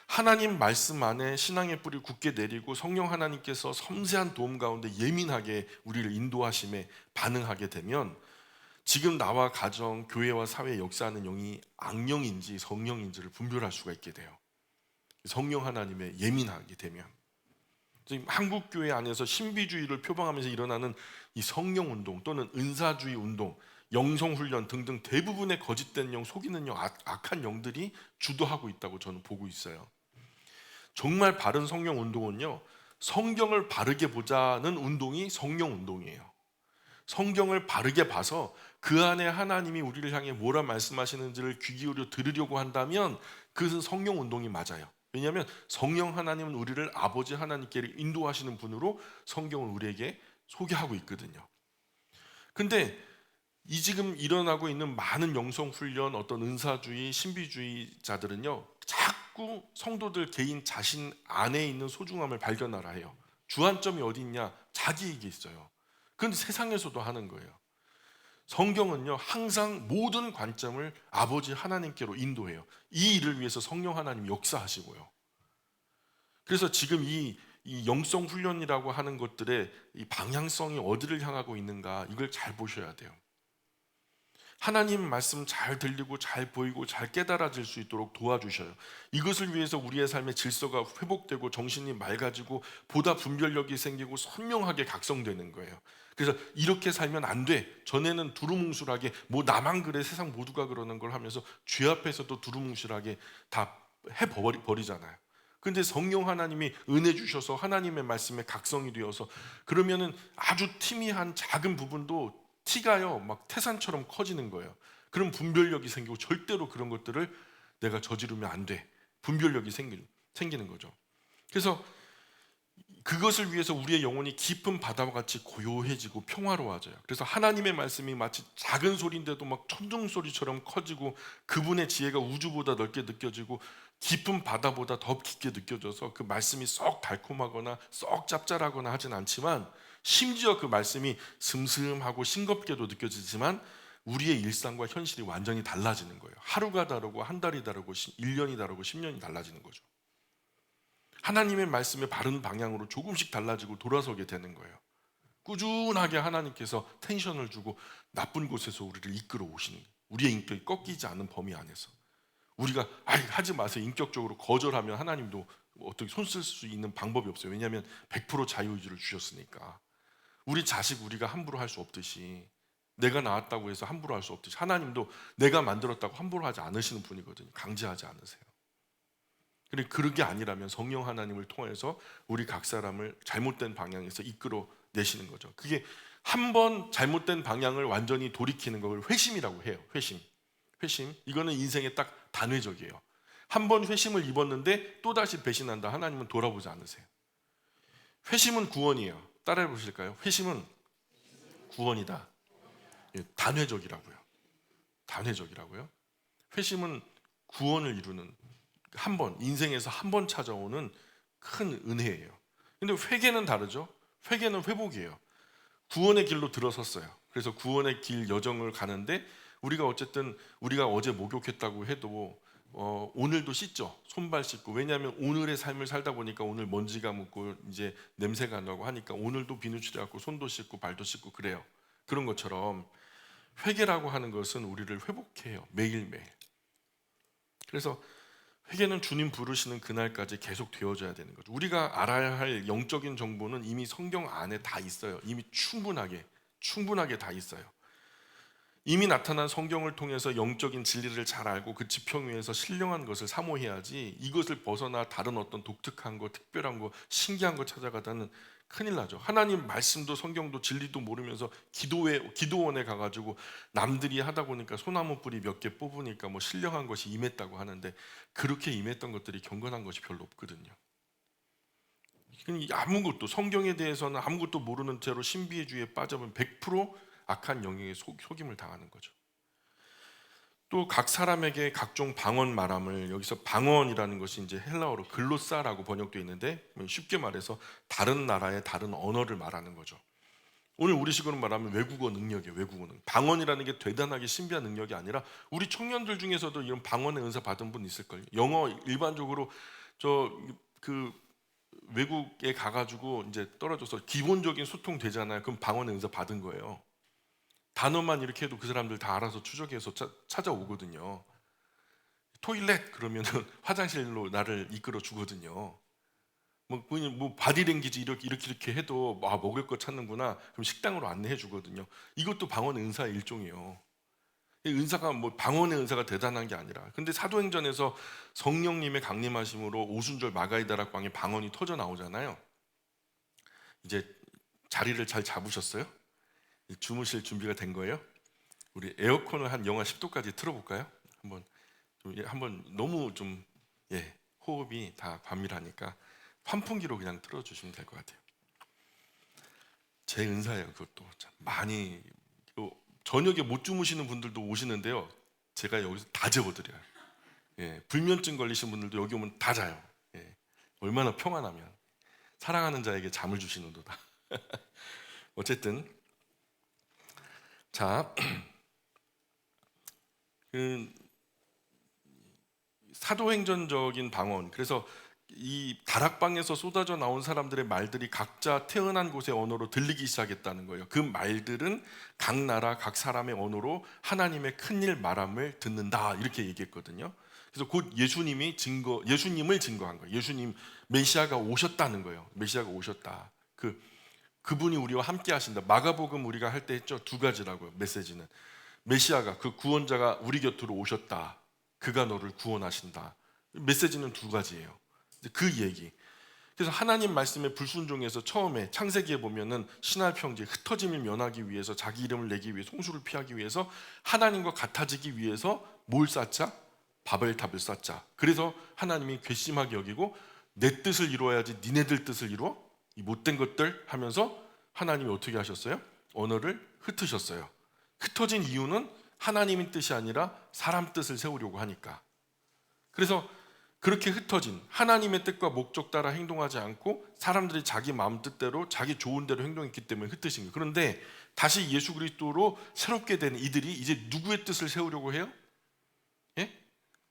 하나님 말씀 안에 신앙의 뿌리 굳게 내리고 성령 하나님께서 섬세한 도움 가운데 예민하게 우리를 인도하심에 반응하게 되면, 지금 나와 가정, 교회와 사회에 역사하는 영이 악령인지 성령인지를 분별할 수가 있게 돼요. 성령 하나님에 예민하게 되면. 지금 한국 교회 안에서 신비주의를 표방하면서 일어나는 이 성령 운동 또는 은사주의 운동, 영성 훈련 등등 대부분의 거짓된 영, 속이는 영, 악한 영들이 주도하고 있다고 저는 보고 있어요. 정말 바른 성령 운동은요, 성경을 바르게 보자는 운동이 성령 운동이에요. 성경을 바르게 봐서 그 안에 하나님이 우리를 향해 뭐라 말씀하시는지를 귀 기울여 들으려고 한다면 그것은 성령 운동이 맞아요. 왜냐하면 성령 하나님은 우리를 아버지 하나님께 인도하시는 분으로 성경을 우리에게 소개하고 있거든요. 근데 이 지금 일어나고 있는 많은 영성 훈련, 어떤 은사주의, 신비주의자들은요, 자꾸 성도들 개인 자신 안에 있는 소중함을 발견하라 해요. 주안점이 어디 있냐? 자기에게 있어요. 그런데 세상에서도 하는 거예요. 성경은요, 항상 모든 관점을 아버지 하나님께로 인도해요. 이 일을 위해서 성령 하나님이 역사하시고요. 그래서 지금 이 영성 훈련이라고 하는 것들의 이 방향성이 어디를 향하고 있는가, 이걸 잘 보셔야 돼요. 하나님 말씀 잘 들리고 잘 보이고 잘 깨달아질 수 있도록 도와주셔요. 이것을 위해서 우리의 삶의 질서가 회복되고 정신이 맑아지고 보다 분별력이 생기고 선명하게 각성되는 거예요. 그래서 이렇게 살면 안 돼. 전에는 두루뭉술하게 뭐 나만 그래, 세상 모두가 그러는 걸 하면서 죄 앞에서도 두루뭉술하게 다 해버리잖아요. 근데 성령 하나님이 은혜 주셔서 하나님의 말씀에 각성이 되어서, 그러면은 아주 티미한 작은 부분도 티가요 막 태산처럼 커지는 거예요. 그럼 분별력이 생기고 절대로 그런 것들을 내가 저지르면 안 돼. 분별력이 생기는 거죠. 그래서 그것을 위해서 우리의 영혼이 깊은 바다와 같이 고요해지고 평화로워져요. 그래서 하나님의 말씀이 마치 작은 소리인데도 막 천둥 소리처럼 커지고, 그분의 지혜가 우주보다 넓게 느껴지고 깊은 바다보다 더 깊게 느껴져서, 그 말씀이 썩 달콤하거나 썩 짭짤하거나 하진 않지만, 심지어 그 말씀이 슴슴하고 싱겁게도 느껴지지만 우리의 일상과 현실이 완전히 달라지는 거예요. 하루가 다르고 한 달이 다르고 1년이 다르고 10년이 달라지는 거죠. 하나님의 말씀의 바른 방향으로 조금씩 달라지고 돌아서게 되는 거예요. 꾸준하게 하나님께서 텐션을 주고 나쁜 곳에서 우리를 이끌어 오시는, 우리의 인격이 꺾이지 않은 범위 안에서. 우리가 하지 마세요, 인격적으로 거절하면 하나님도 어떻게 손 쓸 수 있는 방법이 없어요. 왜냐하면 100% 자유의지를 주셨으니까. 우리 자식 우리가 함부로 할 수 없듯이, 내가 낳았다고 해서 함부로 할 수 없듯이, 하나님도 내가 만들었다고 함부로 하지 않으시는 분이거든요. 강제하지 않으세요. 그런데 그게 아니라면 성령 하나님을 통해서 우리 각 사람을 잘못된 방향에서 이끌어 내시는 거죠. 그게 한 번 잘못된 방향을 완전히 돌이키는 걸 회심이라고 해요. 회심. 이거는 인생의 딱 단회적이에요. 한 번 회심을 입었는데 또다시 배신한다. 하나님은 돌아보지 않으세요. 회심은 구원이에요. 따라해 보실까요? 회심은 구원이다. 단회적이라고요. 회심은 구원을 이루는, 한 번, 인생에서 한 번 찾아오는 큰 은혜예요. 근데 회개는 다르죠. 회개는 회복이에요. 구원의 길로 들어섰어요. 그래서 구원의 길 여정을 가는데 우리가 어쨌든 우리가 어제 목욕했다고 해도 오늘도 씻죠. 손발 씻고. 왜냐하면 오늘의 삶을 살다 보니까 오늘 먼지가 묻고 이제 냄새가 나고 하니까 오늘도 비누칠해 갖고 손도 씻고 발도 씻고 그래요. 그런 것처럼 회개라고 하는 것은 우리를 회복해요. 매일매일. 그래서 회개는 주님 부르시는 그날까지 계속 되어져야 되는 거죠. 우리가 알아야 할 영적인 정보는 이미 성경 안에 다 있어요. 이미 충분하게 다 있어요. 이미 나타난 성경을 통해서 영적인 진리를 잘 알고 그 지평 위에서 신령한 것을 사모해야지, 이것을 벗어나 다른 어떤 독특한 거, 특별한 거, 신기한 거 찾아가다는 큰일 나죠. 하나님 말씀도 성경도 진리도 모르면서 기도원에 가가지고 남들이 하다 보니까 소나무 뿌리 몇 개 뽑으니까 뭐 신령한 것이 임했다고 하는데, 그렇게 임했던 것들이 경건한 것이 별로 없거든요. 아무것도 성경에 대해서는 아무것도 모르는 채로 신비의 주의에 빠져면 100% 악한 영역에 속임을 당하는 거죠. 또 각 사람에게 각종 방언 말함을, 여기서 방언이라는 것이 이제 헬라어로 글로사라고 번역되어 있는데, 쉽게 말해서 다른 나라의 다른 언어를 말하는 거죠. 오늘 우리식으로 말하면 외국어 능력이에요. 외국어 능력. 방언이라는 게 대단하게 신비한 능력이 아니라, 우리 청년들 중에서도 이런 방언의 은사 받은 분 있을걸요. 영어 일반적으로 그 외국에 가가지고 이제 떨어져서 기본적인 소통 되잖아요. 그럼 방언의 은사 받은 거예요. 단어만 이렇게 해도 그 사람들 다 알아서 추적해서 찾아오거든요. 토일렛 그러면은 화장실로 나를 이끌어 주거든요. 뭐 바디랭귀지 이렇게 해도 먹을 거 찾는구나. 그럼 식당으로 안내해 주거든요. 이것도 방언의 은사의 일종이에요. 이 은사가 뭐 방언의 은사가 대단한 게 아니라, 근데 사도행전에서 성령님의 강림하심으로 오순절 마가이다락 광에 방언이 터져 나오잖아요. 이제 자리를 잘 잡으셨어요? 주무실 준비가 된 거예요? 우리 에어컨을 한 영하 10도까지 틀어볼까요? 한번 너무 좀 호흡이 다 과밀하니까 환풍기로 그냥 틀어주시면 될 것 같아요. 제 은사예요. 그것도 참 많이. 저녁에 못 주무시는 분들도 오시는데요, 제가 여기서 다 재워드려요. 불면증 걸리신 분들도 여기 오면 다 자요. 얼마나 평안하면. 사랑하는 자에게 잠을 주시는도다. 어쨌든 자, 그 사도행전적인 방언, 그래서 이 다락방에서 쏟아져 나온 사람들의 말들이 각자 태어난 곳의 언어로 들리기 시작했다는 거예요. 그 말들은 각 나라 각 사람의 언어로 하나님의 큰일 말함을 듣는다, 이렇게 얘기했거든요. 그래서 곧 예수님을 증거한 거예요. 예수님 메시아가 오셨다는 거예요. 메시아가 오셨다. 그분이 우리와 함께 하신다. 마가복음 우리가 할 때 했죠. 두 가지라고요. 메시지는 메시아가, 그 구원자가 우리 곁으로 오셨다. 그가 너를 구원하신다. 메시지는 두 가지예요. 그 얘기. 그래서 하나님 말씀의 불순종에서 처음에 창세기에 보면은 신할 평지, 흩어짐을 면하기 위해서, 자기 이름을 내기 위해, 송수를 피하기 위해서, 하나님과 같아지기 위해서 뭘 쌓자? 바벨탑을 쌓자. 그래서 하나님이 괘씸하게 여기고, 내 뜻을 이루어야지 니네들 뜻을 이루어? 이 못된 것들 하면서 하나님이 어떻게 하셨어요? 언어를 흩으셨어요. 흩어진 이유는 하나님의 뜻이 아니라 사람 뜻을 세우려고 하니까. 그래서 그렇게 흩어진 하나님의 뜻과 목적 따라 행동하지 않고 사람들이 자기 마음 뜻대로 자기 좋은 대로 행동했기 때문에 흩으신 거예요. 그런데 다시 예수 그리스도로 새롭게 된 이들이 이제 누구의 뜻을 세우려고 해요?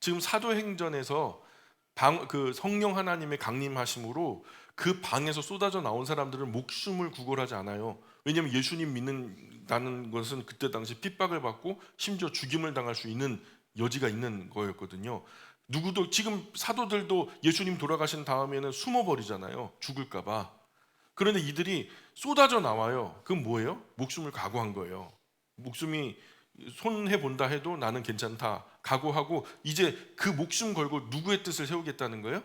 지금 사도행전에서 그 성령 하나님의 강림하심으로 그 방에서 쏟아져 나온 사람들은 목숨을 구걸하지 않아요. 왜냐하면 예수님 믿는다는 것은 그때 당시 핍박을 받고 심지어 죽임을 당할 수 있는 여지가 있는 거였거든요. 누구도, 지금 사도들도 예수님 돌아가신 다음에는 숨어버리잖아요. 죽을까봐. 그런데 이들이 쏟아져 나와요. 그건 뭐예요? 목숨을 각오한 거예요. 목숨이 손해본다 해도 나는 괜찮다 각오하고, 이제 그 목숨 걸고 누구의 뜻을 세우겠다는 거예요?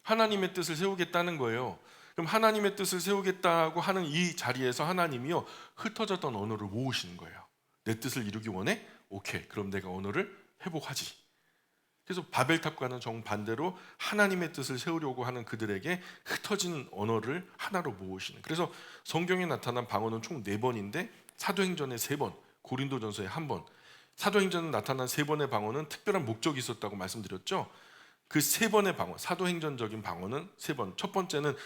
하나님의 뜻을 세우겠다는 거예요. 그럼 하나님의 뜻을 세우겠다고 하는 이 자리에서 하나님이요, 흩어졌던 언어를 모으시는 거예요. 내 뜻을 이루기 원해? 오케이, 그럼 내가 언어를 회복하지. 그래서 바벨탑과는 정반대로 하나님의 뜻을 세우려고 하는 그들에게 흩어진 언어를 하나로 모으시는. 그래서 성경에 나타난 방언은 총 4번인데 사도행전에 3번, 고린도전서에 1번. 사도행전에 나타난 3번의 방언은 특별한 목적이 있었다고 말씀드렸죠. 그 3번의 방언, 사도행전적인 방언은 3번. 첫 번째는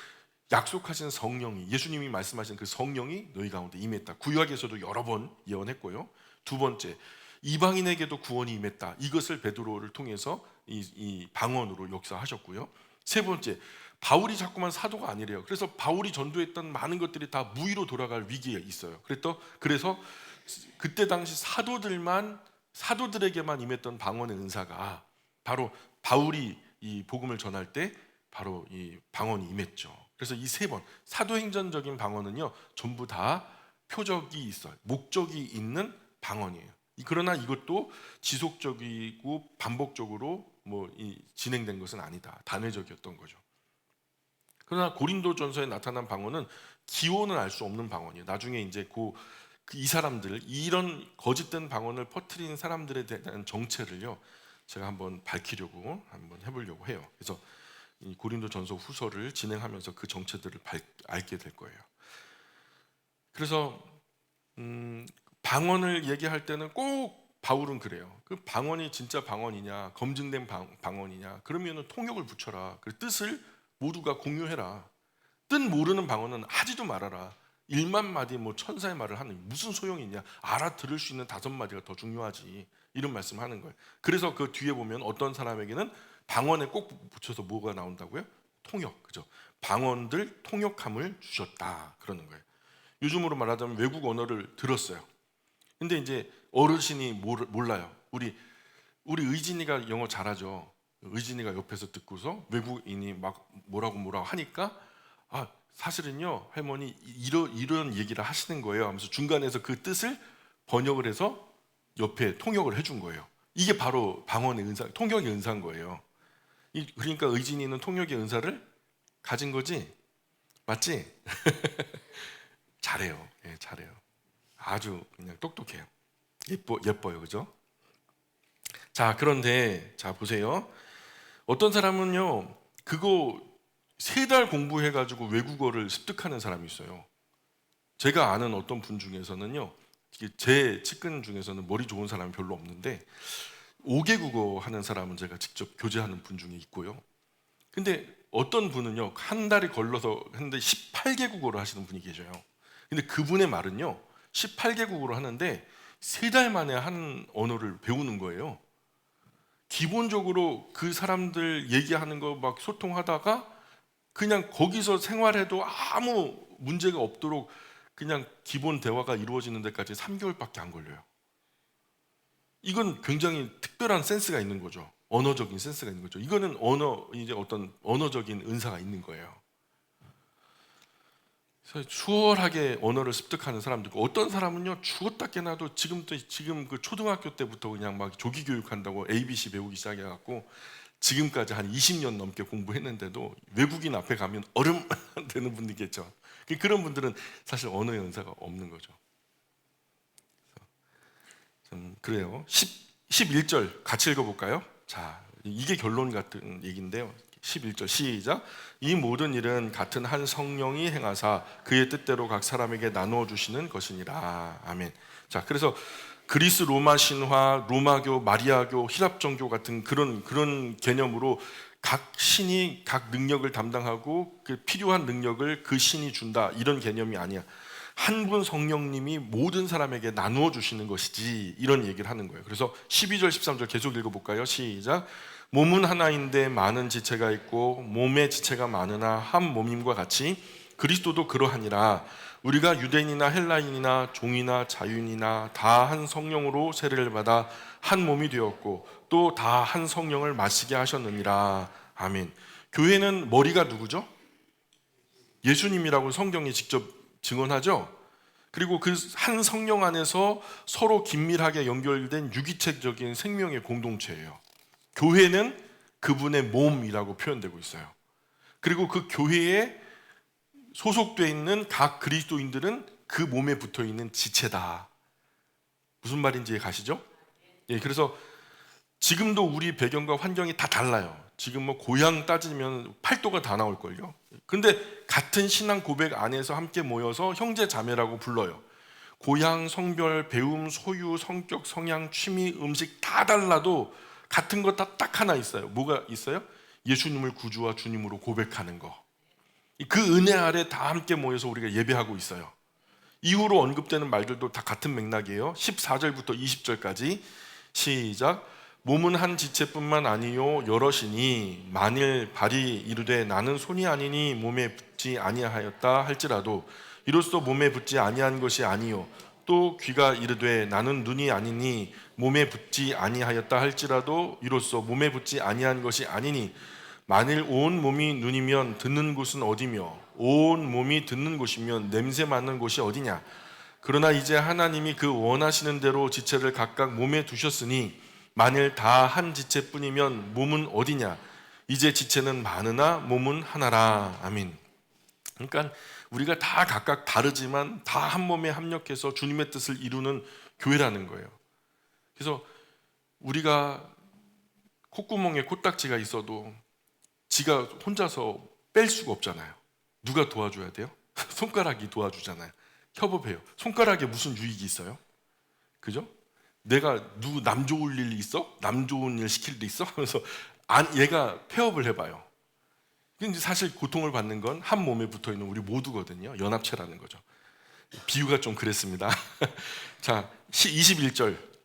약속하신 성령이, 예수님이 말씀하신 그 성령이 너희 가운데 임했다. 구약에서도 여러 번 예언했고요. 두 번째, 이방인에게도 구원이 임했다. 이것을 베드로를 통해서 이 방언으로 역사하셨고요. 세 번째, 바울이 자꾸만 사도가 아니래요. 그래서 바울이 전도했던 많은 것들이 다 무위로 돌아갈 위기에 있어요. 그래서 그때 당시 사도들에게만 임했던 방언의 은사가 바로 바울이 이 복음을 전할 때 바로 이 방언이 임했죠. 그래서 이 세 번 사도행전적인 방언은요 전부 다 표적이 있어요. 목적이 있는 방언이에요. 그러나 이것도 지속적이고 반복적으로 진행된 것은 아니다. 단회적이었던 거죠. 그러나 고린도전서에 나타난 방언은 기원을 알 수 없는 방언이에요. 나중에 이제 이 사람들, 이런 거짓된 방언을 퍼뜨린 사람들에 대한 정체를요 제가 한번 밝히려고 한번 해보려고 해요. 그래서 이 고린도전서 후서를 진행하면서 그 정체들을 알게 될 거예요. 그래서 방언을 얘기할 때는 꼭 바울은 그래요. 그 방언이 진짜 방언이냐, 검증된 방언이냐, 그러면은 통역을 붙여라. 그 뜻을 모두가 공유해라. 뜻 모르는 방언은 하지도 말아라. 1만 마디 천사의 말을 하는 무슨 소용이 있냐. 알아들을 수 있는 5마디가 더 중요하지. 이런 말씀하는 거예요. 그래서 그 뒤에 보면 어떤 사람에게는 방언에 꼭 붙여서 뭐가 나온다고요? 통역, 그죠? 방언들 통역함을 주셨다 그러는 거예요. 요즘으로 말하자면 외국 언어를 들었어요. 근데 이제 어르신이 몰라요. 우리 의진이가 영어 잘하죠. 의진이가 옆에서 듣고서 외국인이 막 뭐라고 하니까 사실은요 할머니 이런 얘기를 하시는 거예요 하면서 중간에서 그 뜻을 번역을 해서 옆에 통역을 해준 거예요. 이게 바로 방언의 은사, 통역의 은사인 거예요. 그러니까 의진이는 통역의 은사를 가진 거지, 맞지? 잘해요. 예, 잘해요. 아주 그냥 똑똑해요. 예뻐요, 그죠? 자, 그런데 자 보세요. 어떤 사람은요, 그거 3달 공부해가지고 외국어를 습득하는 사람이 있어요. 제가 아는 어떤 분 중에서는요, 제 측근 중에서는 머리 좋은 사람이 별로 없는데 5개 국어 하는 사람은 제가 직접 교제하는 분 중에 있고요. 근데 어떤 분은요, 한 달이 걸러서 했는데 18개 국어를 하시는 분이 계셔요. 근데 그분의 말은요, 18개 국어를 하는데 3달 만에 한 언어를 배우는 거예요. 기본적으로 그 사람들 얘기하는 거 막 소통하다가 그냥 거기서 생활해도 아무 문제가 없도록 그냥 기본 대화가 이루어지는 데까지 3개월밖에 안 걸려요. 이건 굉장히 특별한 센스가 있는 거죠. 언어적인 센스가 있는 거죠. 이거는 이제 어떤 언어적인 은사가 있는 거예요. 그래서 수월하게 언어를 습득하는 사람도 있고, 어떤 사람은요 죽었다 깨나도 지금 그 초등학교 때부터 그냥 막 조기 교육한다고 ABC 배우기 시작해갖고 지금까지 한 20년 넘게 공부했는데도 외국인 앞에 가면 얼음 되는 분들 있겠죠. 그런 분들은 사실 언어의 은사가 없는 거죠. 그래요. 11절 같이 읽어볼까요? 자, 이게 결론 같은 얘기인데요. 11절 시작. 이 모든 일은 같은 한 성령이 행하사 그의 뜻대로 각 사람에게 나누어 주시는 것이니라. 아멘. 자, 그래서 그리스 로마 신화, 로마교, 마리아교, 히랍 정교 같은 그런 개념으로 각 신이 각 능력을 담당하고 그 필요한 능력을 그 신이 준다, 이런 개념이 아니야. 한 분 성령님이 모든 사람에게 나누어 주시는 것이지, 이런 얘기를 하는 거예요. 그래서 12절 13절 계속 읽어볼까요? 시작. 몸은 하나인데 많은 지체가 있고 몸의 지체가 많으나 한 몸임과 같이 그리스도도 그러하니라. 우리가 유대인이나 헬라인이나 종이나 자유인이나 다 한 성령으로 세례를 받아 한 몸이 되었고 또 다 한 성령을 마시게 하셨느니라. 아멘. 교회는 머리가 누구죠? 예수님이라고 성경이 직접 증언하죠. 그리고 그 한 성령 안에서 서로 긴밀하게 연결된 유기체적인 생명의 공동체예요. 교회는 그분의 몸이라고 표현되고 있어요. 그리고 그 교회에 소속되어 있는 각 그리스도인들은 그 몸에 붙어 있는 지체다. 무슨 말인지 가시죠? 예, 그래서 지금도 우리 배경과 환경이 다 달라요. 지금 고향 따지면 8도가 다 나올걸요. 근데 같은 신앙 고백 안에서 함께 모여서 형제 자매라고 불러요. 고향, 성별, 배움, 소유, 성격, 성향, 취미, 음식 다 달라도 같은 거 딱 하나 있어요. 뭐가 있어요? 예수님을 구주와 주님으로 고백하는 거. 그 은혜 아래 다 함께 모여서 우리가 예배하고 있어요. 이후로 언급되는 말들도 다 같은 맥락이에요. 14절부터 20절까지 시작. 몸은 한 지체뿐만 아니요 여럿이니 만일 발이 이르되 나는 손이 아니니 몸에 붙지 아니하였다 할지라도 이로써 몸에 붙지 아니한 것이 아니요 또 귀가 이르되 나는 눈이 아니니 몸에 붙지 아니하였다 할지라도 이로써 몸에 붙지 아니한 것이 아니니 만일 온 몸이 눈이면 듣는 곳은 어디며 온 몸이 듣는 곳이면 냄새 맡는 곳이 어디냐. 그러나 이제 하나님이 그 원하시는 대로 지체를 각각 몸에 두셨으니 만일 다 한 지체뿐이면 몸은 어디냐. 이제 지체는 많으나 몸은 하나라. 아멘. 그러니까 우리가 다 각각 다르지만 다 한 몸에 합력해서 주님의 뜻을 이루는 교회라는 거예요. 그래서 우리가 콧구멍에 코딱지가 있어도 지가 혼자서 뺄 수가 없잖아요. 누가 도와줘야 돼요? 손가락이 도와주잖아요. 협업해요. 손가락에 무슨 유익이 있어요? 그죠? 내가 누구 남 좋을 일 있어? 남 좋은 일 시킬 일 있어? 하면서 얘가 폐업을 해봐요. 근데 사실 고통을 받는 건 한 몸에 붙어있는 우리 모두거든요. 연합체라는 거죠. 비유가 좀 그랬습니다. 자,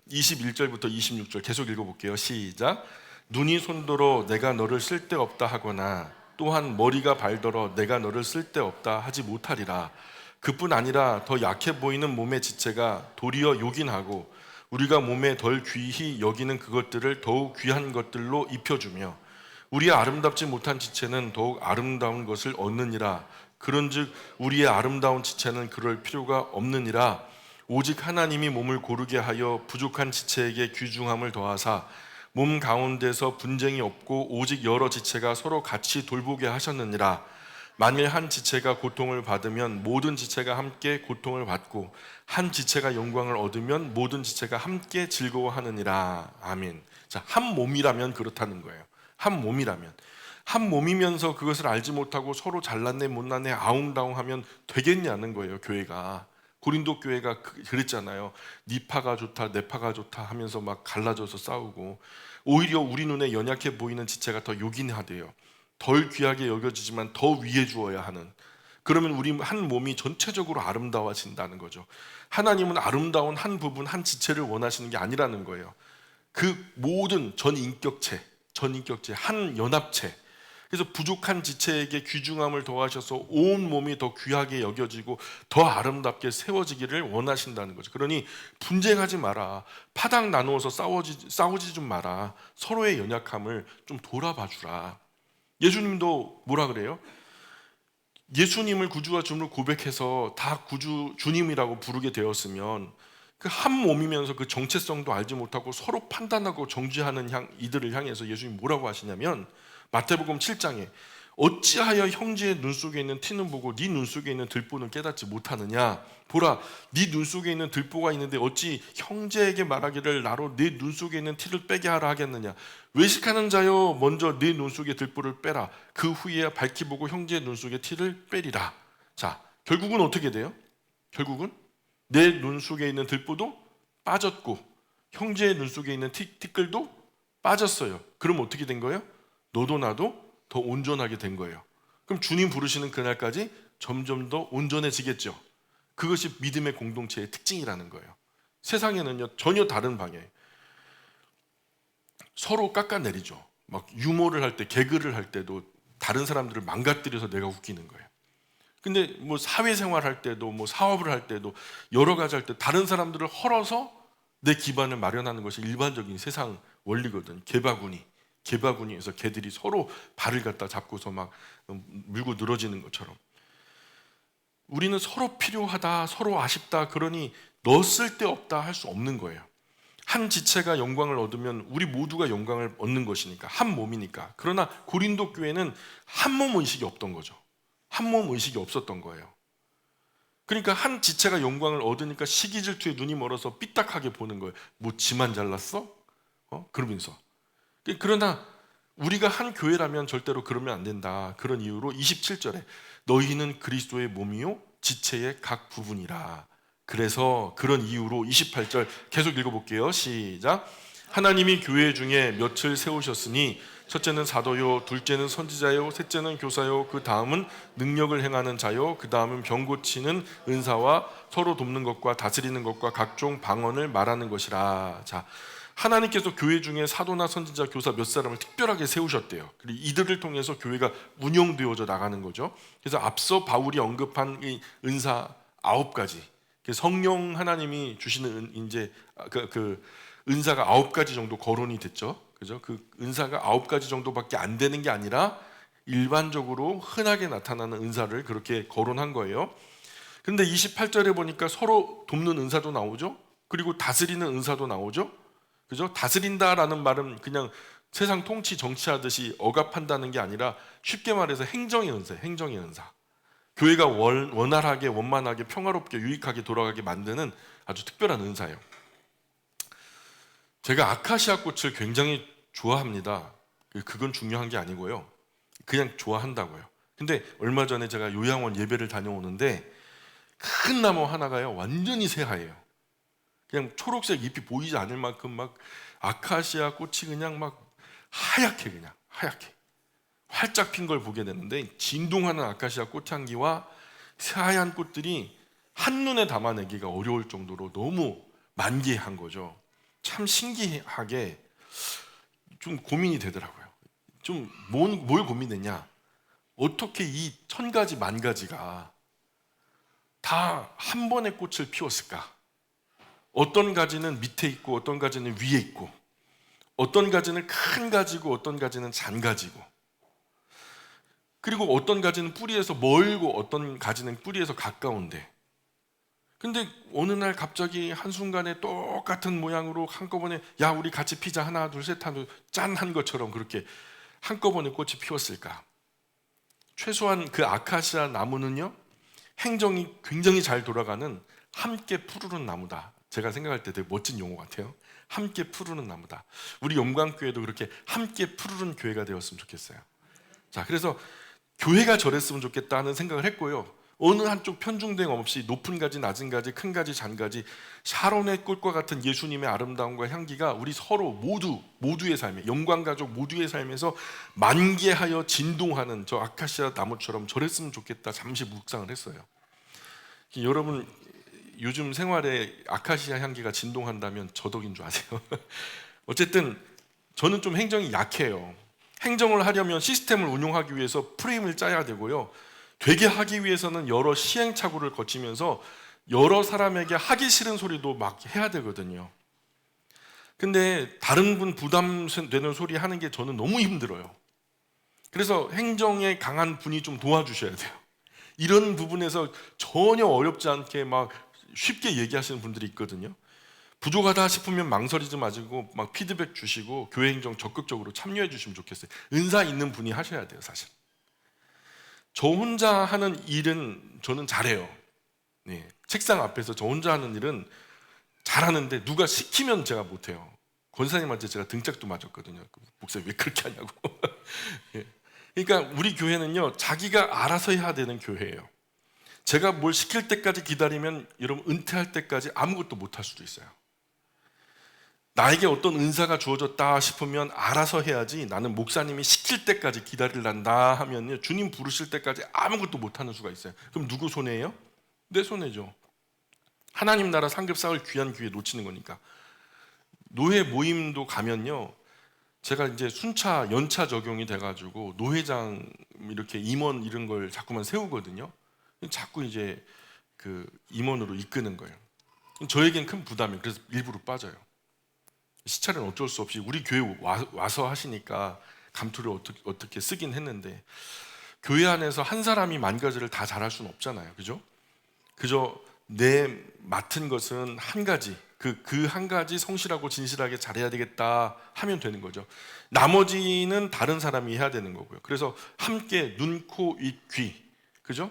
21절부터 26절 계속 읽어볼게요. 시작. 눈이 손더러 내가 너를 쓸데없다 하거나 또한 머리가 발더러 내가 너를 쓸데없다 하지 못하리라. 그뿐 아니라 더 약해 보이는 몸의 지체가 도리어 요긴하고 우리가 몸에 덜 귀히 여기는 그것들을 더욱 귀한 것들로 입혀주며 우리의 아름답지 못한 지체는 더욱 아름다운 것을 얻느니라. 그런즉 우리의 아름다운 지체는 그럴 필요가 없느니라. 오직 하나님이 몸을 고르게 하여 부족한 지체에게 귀중함을 더하사 몸 가운데서 분쟁이 없고 오직 여러 지체가 서로 같이 돌보게 하셨느니라. 만일 한 지체가 고통을 받으면 모든 지체가 함께 고통을 받고 한 지체가 영광을 얻으면 모든 지체가 함께 즐거워하느니라. 아멘. 자, 한 몸이라면 그렇다는 거예요. 한 몸이라면. 한 몸이면서 그것을 알지 못하고 서로 잘났네 못났네 아웅다웅하면 되겠냐는 거예요. 교회가. 고린도 교회가 그랬잖아요. 네 파가 좋다 내 파가 좋다 하면서 막 갈라져서 싸우고 오히려 우리 눈에 연약해 보이는 지체가 더 요긴하대요. 덜 귀하게 여겨지지만 더 위해 주어야 하는. 그러면 우리 한 몸이 전체적으로 아름다워진다는 거죠. 하나님은 아름다운 한 부분 한 지체를 원하시는 게 아니라는 거예요. 그 모든 전인격체 한 연합체. 그래서 부족한 지체에게 귀중함을 더하셔서 온 몸이 더 귀하게 여겨지고 더 아름답게 세워지기를 원하신다는 거죠. 그러니 분쟁하지 마라. 파당 나누어서 싸우지 좀 마라. 서로의 연약함을 좀 돌아봐 주라. 예수님도 뭐라 그래요? 예수님을 구주와 주님을 고백해서 다 주님이라고 부르게 되었으면 그 한 몸이면서 그 정체성도 알지 못하고 서로 판단하고 정죄하는 이들을 향해서 예수님이 뭐라고 하시냐면 마태복음 7장에 어찌하여 형제의 눈 속에 있는 티는 보고 네 눈 속에 있는 들보는 깨닫지 못하느냐. 보라, 네 눈 속에 있는 들보가 있는데 어찌 형제에게 말하기를 나로 네 눈 속에 있는 티를 빼게 하라 하겠느냐. 외식하는 자여 먼저 네 눈 속에 들보를 빼라. 그 후에 밝히 보고 형제의 눈 속에 티를 빼리라. 자, 결국은 어떻게 돼요? 결국은 내 눈 속에 있는 들보도 빠졌고 형제의 눈 속에 있는 티끌도 빠졌어요. 그럼 어떻게 된 거예요? 너도 나도 더 온전하게 된 거예요. 그럼 주님 부르시는 그날까지 점점 더 온전해지겠죠. 그것이 믿음의 공동체의 특징이라는 거예요. 세상에는요 전혀 다른 방향이에요. 서로 깎아내리죠. 막 유머를 할 때, 개그를 할 때도 다른 사람들을 망가뜨려서 내가 웃기는 거예요. 근데 뭐 사회생활 할 때도 뭐 사업을 할 때도 여러 가지 할 때 다른 사람들을 헐어서 내 기반을 마련하는 것이 일반적인 세상 원리거든. 개바구니에서 개들이 서로 발을 갖다 잡고서 막 물고 늘어지는 것처럼 우리는 서로 필요하다, 서로 아쉽다, 그러니 너 쓸데없다 할 수 없는 거예요. 한 지체가 영광을 얻으면 우리 모두가 영광을 얻는 것이니까, 한 몸이니까. 그러나 고린도 교회는 한 몸 의식이 없던 거죠. 한 몸 의식이 없었던 거예요. 그러니까 한 지체가 영광을 얻으니까 시기 질투에 눈이 멀어서 삐딱하게 보는 거예요. 뭐 지만 잘났어? 그러면서. 그러나 우리가 한 교회라면 절대로 그러면 안 된다. 그런 이유로 27절에 너희는 그리스도의 몸이요 지체의 각 부분이라. 그래서 그런 이유로 28절 계속 읽어볼게요. 시작. 하나님이 교회 중에 몇을 세우셨으니 첫째는 사도요, 둘째는 선지자요, 셋째는 교사요, 그 다음은 능력을 행하는 자요, 그 다음은 병 고치는 은사와 서로 돕는 것과 다스리는 것과 각종 방언을 말하는 것이라. 자, 하나님께서 교회 중에 사도나 선지자, 교사 몇 사람을 특별하게 세우셨대요. 그리고 이들을 통해서 교회가 운영되어져 나가는 거죠. 그래서 앞서 바울이 언급한 이 은사 9가지, 성령 하나님이 주시는 이제 그 은사가 9가지 정도 거론이 됐죠. 그죠? 그 은사가 9가지 정도밖에 안 되는 게 아니라 일반적으로 흔하게 나타나는 은사를 그렇게 거론한 거예요. 근데 28절에 보니까 서로 돕는 은사도 나오죠. 그리고 다스리는 은사도 나오죠. 그죠? 다스린다라는 말은 그냥 세상 통치 정치하듯이 억압한다는 게 아니라 쉽게 말해서 행정의 은사, 행정의 은사. 교회가 원활하게, 원만하게, 평화롭게, 유익하게 돌아가게 만드는 아주 특별한 은사예요. 제가 아카시아 꽃을 굉장히 좋아합니다. 그건 중요한 게 아니고요. 그냥 좋아한다고요. 근데 얼마 전에 제가 요양원 예배를 다녀오는데 큰 나무 하나가요, 완전히 새하얘요. 그냥 초록색 잎이 보이지 않을 만큼 막 아카시아 꽃이 그냥 막 하얗게, 그냥 하얗게 활짝 핀 걸 보게 되는데, 진동하는 아카시아 꽃향기와 새하얀 꽃들이 한눈에 담아내기가 어려울 정도로 너무 만개한 거죠. 참 신기하게 좀 고민이 되더라고요. 좀 뭘 고민했냐? 어떻게 이 1000가지 만가지가 다 한 번에 꽃을 피웠을까? 어떤 가지는 밑에 있고 어떤 가지는 위에 있고, 어떤 가지는 큰 가지고 어떤 가지는 잔 가지고, 그리고 어떤 가지는 뿌리에서 멀고 어떤 가지는 뿌리에서 가까운데, 근데 어느 날 갑자기 한순간에 똑같은 모양으로 한꺼번에 야 우리 같이 피자, 하나 둘 셋 하면 짠 한 것처럼 그렇게 한꺼번에 꽃이 피웠을까? 최소한 그 아카시아 나무는요, 행정이 굉장히 잘 돌아가는 함께 푸르른 나무다. 제가 생각할 때 되게 멋진 용어 같아요. 함께 푸르른 나무다. 우리 영광교회도 그렇게 함께 푸르른 교회가 되었으면 좋겠어요. 자, 그래서 교회가 저랬으면 좋겠다 하는 생각을 했고요. 어느 한쪽 편중됨 없이 높은 가지, 낮은 가지, 큰 가지, 잔 가지, 샤론의 꽃과 같은 예수님의 아름다움과 향기가 우리 서로 모두의 삶에, 영광가족 모두의 삶에서 만개하여 진동하는 저 아카시아 나무처럼 저랬으면 좋겠다 잠시 묵상을 했어요. 여러분 요즘 생활에 아카시아 향기가 진동한다면 저 덕인 줄 아세요? 어쨌든 저는 좀 행정이 약해요. 행정을 하려면 시스템을 운용하기 위해서 프레임을 짜야 되고요. 되게 하기 위해서는 여러 시행착오를 거치면서 여러 사람에게 하기 싫은 소리도 막 해야 되거든요. 근데 다른 분 부담되는 소리 하는 게 저는 너무 힘들어요. 그래서 행정에 강한 분이 좀 도와주셔야 돼요. 이런 부분에서 전혀 어렵지 않게 막 쉽게 얘기하시는 분들이 있거든요. 부족하다 싶으면 망설이지 마시고 막 피드백 주시고 교회 행정 적극적으로 참여해 주시면 좋겠어요. 은사 있는 분이 하셔야 돼요, 사실. 저 혼자 하는 일은 저는 잘해요. 네, 책상 앞에서 저 혼자 하는 일은 잘하는데 누가 시키면 제가 못해요. 권사님한테 제가 등짝도 맞았거든요. 목사님 왜 그렇게 하냐고. 예. 그러니까 우리 교회는요, 자기가 알아서 해야 되는 교회예요. 제가 뭘 시킬 때까지 기다리면 여러분 은퇴할 때까지 아무것도 못할 수도 있어요. 나에게 어떤 은사가 주어졌다 싶으면 알아서 해야지, 나는 목사님이 시킬 때까지 기다리란다 하면요, 주님 부르실 때까지 아무것도 못하는 수가 있어요. 그럼 누구 손해예요? 내 손해죠. 하나님 나라 상급 쌓을 귀한 기회 놓치는 거니까. 노회 모임도 가면요, 제가 이제 순차 연차 적용이 돼가지고 노회장 이렇게 임원 이런 걸 자꾸만 세우거든요. 자꾸 이제 그 임원으로 이끄는 거예요. 저에겐 큰 부담이에요. 그래서 일부러 빠져요. 시찰은 어쩔 수 없이 우리 교회 와서 하시니까 감투를 어떻게 쓰긴 했는데, 교회 안에서 한 사람이 만 가지를 다 잘할 수는 없잖아요. 그죠? 그저 내 맡은 것은 한 가지, 그 한 가지 성실하고 진실하게 잘해야 되겠다 하면 되는 거죠. 나머지는 다른 사람이 해야 되는 거고요. 그래서 함께 눈, 코, 입, 귀, 그죠?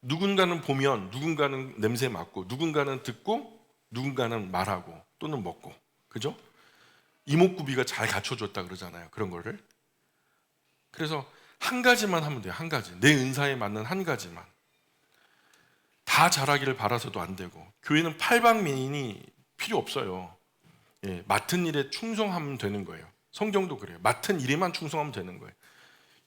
누군가는 보면, 누군가는 냄새 맡고, 누군가는 듣고, 누군가는 말하고 또는 먹고, 그죠? 이목구비가 잘 갖춰졌다 그러잖아요. 그런 거를. 그래서 한 가지만 하면 돼요. 한 가지. 내 은사에 맞는 한 가지만. 다 잘하기를 바라서도 안 되고, 교회는 팔방미인이 필요 없어요. 맡은 일에 충성하면 되는 거예요. 성경도 그래요. 맡은 일에만 충성하면 되는 거예요.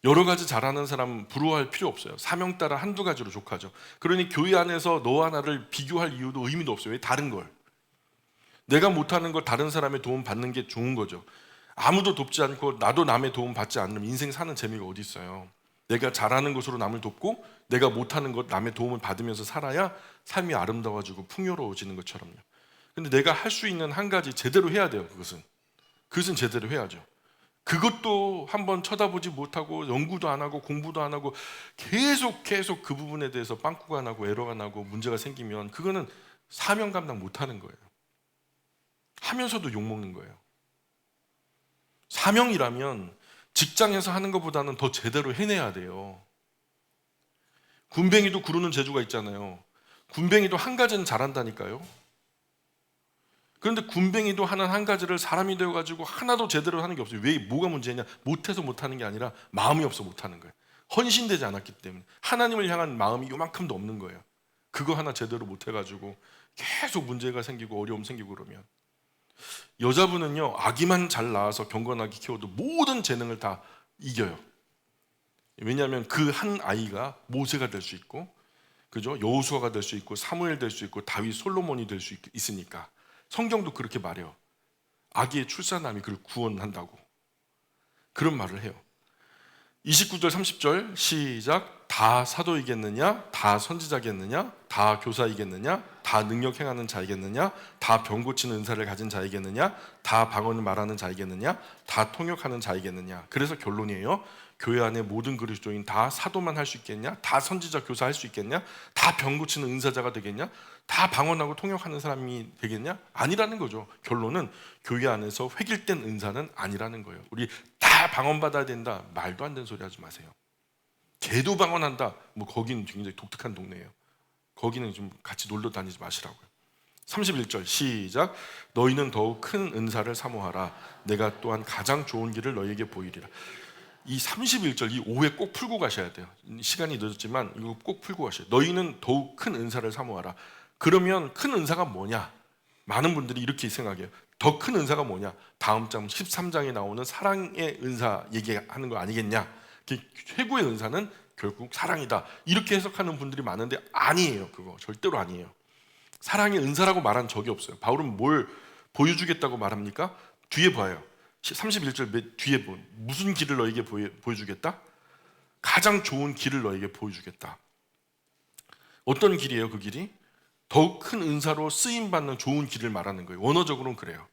여러 가지 잘하는 사람 부러워할 필요 없어요. 사명 따라 한두 가지로 족하죠. 그러니 교회 안에서 너와 나를 비교할 이유도 의미도 없어요. 왜? 다른 걸. 내가 못하는 걸 다른 사람의 도움 받는 게 좋은 거죠. 아무도 돕지 않고 나도 남의 도움 받지 않으면 인생 사는 재미가 어디 있어요. 내가 잘하는 것으로 남을 돕고 내가 못하는 것 남의 도움을 받으면서 살아야 삶이 아름다워지고 풍요로워지는 것처럼요. 근데 내가 할 수 있는 한 가지 제대로 해야 돼요. 그것은 제대로 해야죠. 그것도 한번 쳐다보지 못하고 연구도 안 하고 공부도 안 하고 계속 그 부분에 대해서 빵꾸가 나고 에러가 나고 문제가 생기면 그거는 사명 감당 못하는 거예요. 하면서도 욕먹는 거예요. 사명이라면 직장에서 하는 것보다는 더 제대로 해내야 돼요. 군뱅이도 구르는 재주가 있잖아요. 군뱅이도 한 가지는 잘한다니까요. 그런데 군뱅이도 하는 한 가지를 사람이 되어가지고 하나도 제대로 하는 게 없어요. 왜? 뭐가 문제냐? 못해서 못하는 게 아니라 마음이 없어 못하는 거예요. 헌신되지 않았기 때문에 하나님을 향한 마음이 요만큼도 없는 거예요. 그거 하나 제대로 못해가지고 계속 문제가 생기고 어려움 생기고 그러면 여자분은요, 아기만 잘 낳아서 경건하게 키워도 모든 재능을 다 이겨요. 왜냐하면 그 한 아이가 모세가 될 수 있고, 그죠? 여호수아가 될 수 있고, 사무엘 될 수 있고, 다윗 솔로몬이 될 수 있으니까. 성경도 그렇게 말해요. 아기의 출산함이 그를 구원한다고 그런 말을 해요. 29절 30절 시작. 다 사도이겠느냐? 다 선지자겠느냐? 다 교사이겠느냐? 다 능력 행하는 자이겠느냐? 다 병 고치는 은사를 가진 자이겠느냐? 다 방언을 말하는 자이겠느냐? 다 통역하는 자이겠느냐? 그래서 결론이에요. 교회 안에 모든 그리스도인 다 사도만 할 수 있겠냐? 다 선지자 교사 할 수 있겠냐? 다 병 고치는 은사자가 되겠냐? 다 방언하고 통역하는 사람이 되겠냐? 아니라는 거죠. 결론은 교회 안에서 획일된 은사는 아니라는 거예요. 우리 다 방언 받아야 된다, 말도 안 되는 소리 하지 마세요. 걔도 방언한다, 뭐 거기는 굉장히 독특한 동네예요. 거기는 좀 같이 놀러 다니지 마시라고요. 31절 시작. 너희는 더욱 큰 은사를 사모하라. 내가 또한 가장 좋은 길을 너희에게 보이리라. 이 31절 이 오해 꼭 풀고 가셔야 돼요. 시간이 늦었지만 이거 꼭 풀고 가셔야 돼요. 너희는 더욱 큰 은사를 사모하라. 그러면 큰 은사가 뭐냐? 많은 분들이 이렇게 생각해요. 더 큰 은사가 뭐냐? 다음 장 13장에 나오는 사랑의 은사 얘기하는 거 아니겠냐? 최고의 은사는 결국 사랑이다. 이렇게 해석하는 분들이 많은데 아니에요. 그거 절대로 아니에요. 사랑의 은사라고 말한 적이 없어요. 바울은 뭘 보여주겠다고 말합니까? 뒤에 봐요. 31절 뒤에 무슨 길을 너에게 보여주겠다? 가장 좋은 길을 너에게 보여주겠다. 어떤 길이에요? 그 길이? 더욱 큰 은사로 쓰임받는 좋은 길을 말하는 거예요. 원어적으로는 그래요.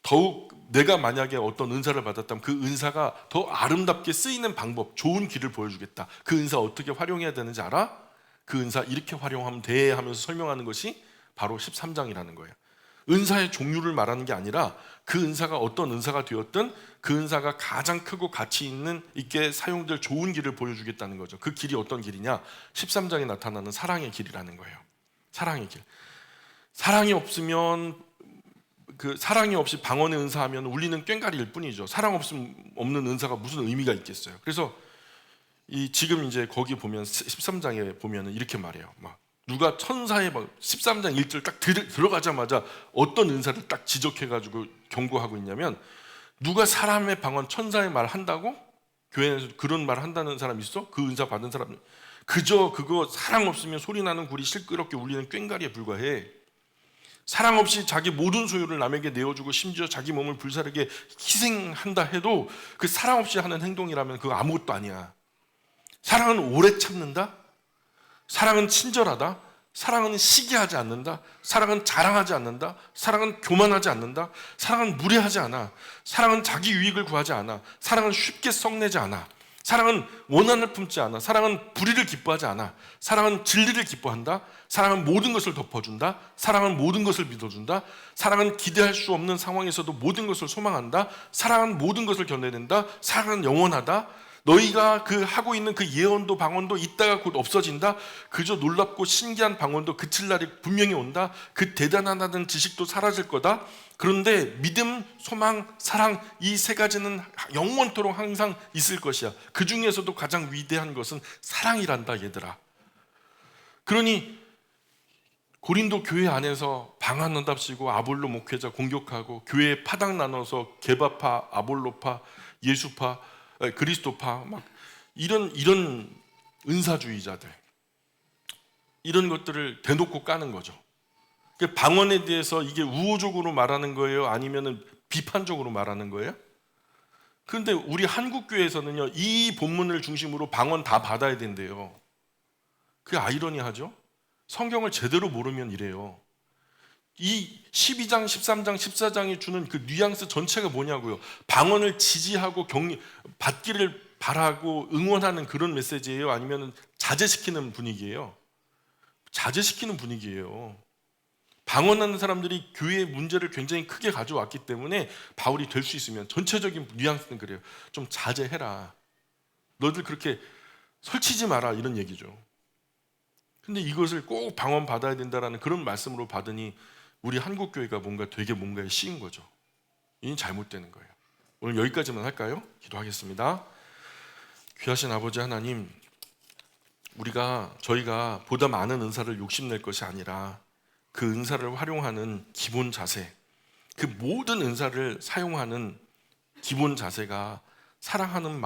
더욱 내가 만약에 어떤 은사를 받았다면 그 은사가 더 아름답게 쓰이는 방법, 좋은 길을 보여주겠다. 그 은사 어떻게 활용해야 되는지 알아? 그 은사 이렇게 활용하면 돼 하면서 설명하는 것이 바로 13장이라는 거예요. 은사의 종류를 말하는 게 아니라 그 은사가 어떤 은사가 되었든 그 은사가 가장 크고 가치 있게 사용될 좋은 길을 보여주겠다는 거죠. 그 길이 어떤 길이냐? 13장에 나타나는 사랑의 길이라는 거예요. 사랑의 길. 사랑이 없으면 사랑이 없이 방언의 은사하면 울리는 꽹과리일 뿐이죠. 사랑 없는 은사가 무슨 의미가 있겠어요. 그래서 지금 이제 거기 보면 13장에 보면은 이렇게 말해요. 막 누가 천사의 13장 1절 딱 들어가자마자 어떤 은사를 딱 지적해가지고 경고하고 있냐면, 누가 사람의 방언 천사의 말 한다고? 교회에서 그런 말 한다는 사람 있어? 그 은사 받은 사람 그저 그거 사랑 없으면 소리 나는 굴이 시끄럽게 울리는 꽹과리에 불과해. 사랑 없이 자기 모든 소유를 남에게 내어주고 심지어 자기 몸을 불사르게 희생한다 해도 그 사랑 없이 하는 행동이라면 그거 아무것도 아니야. 사랑은 오래 참는다. 사랑은 친절하다. 사랑은 시기하지 않는다. 사랑은 자랑하지 않는다. 사랑은 교만하지 않는다. 사랑은 무례하지 않아. 사랑은 자기 유익을 구하지 않아. 사랑은 쉽게 썩내지 않아. 사랑은 원한을 품지 않아. 사랑은 불의를 기뻐하지 않아. 사랑은 진리를 기뻐한다. 사랑은 모든 것을 덮어준다. 사랑은 모든 것을 믿어준다. 사랑은 기대할 수 없는 상황에서도 모든 것을 소망한다. 사랑은 모든 것을 견뎌낸다. 사랑은 영원하다. 너희가 하고 있는 그 예언도 방언도 있다가 곧 없어진다. 그저 놀랍고 신기한 방언도 그칠 날이 분명히 온다. 그 대단하다는 지식도 사라질 거다. 그런데 믿음, 소망, 사랑 이 세 가지는 영원토록 항상 있을 것이야. 그 중에서도 가장 위대한 것은 사랑이란다 얘들아. 그러니 고린도 교회 안에서 방언답시고 아볼로 목회자 공격하고 교회 파당 나눠서 게바파, 아볼로파, 예수파, 그리스도파 막 이런 은사주의자들 이런 것들을 대놓고 까는 거죠. 방언에 대해서 이게 우호적으로 말하는 거예요? 아니면은 비판적으로 말하는 거예요? 그런데 우리 한국 교회에서는요, 이 본문을 중심으로 방언 다 받아야 된대요. 그게 아이러니하죠? 성경을 제대로 모르면 이래요. 이 12장, 13장, 14장이 주는 그 뉘앙스 전체가 뭐냐고요. 방언을 지지하고 받기를 바라고 응원하는 그런 메시지예요? 아니면 자제시키는 분위기예요? 자제시키는 분위기예요. 방언하는 사람들이 교회의 문제를 굉장히 크게 가져왔기 때문에 바울이 될 수 있으면 전체적인 뉘앙스는 그래요. 좀 자제해라. 너들 그렇게 설치지 마라 이런 얘기죠. 근데 이것을 꼭 방언 받아야 된다라는 그런 말씀으로 받으니 우리 한국 교회가 뭔가에 씌인 거죠. 이는 잘못되는 거예요. 오늘 여기까지만 할까요? 기도하겠습니다. 귀하신 아버지 하나님, 저희가 보다 많은 은사를 욕심낼 것이 아니라 그 은사를 활용하는 기본 자세, 그 모든 은사를 사용하는 기본 자세가 사랑하는 마음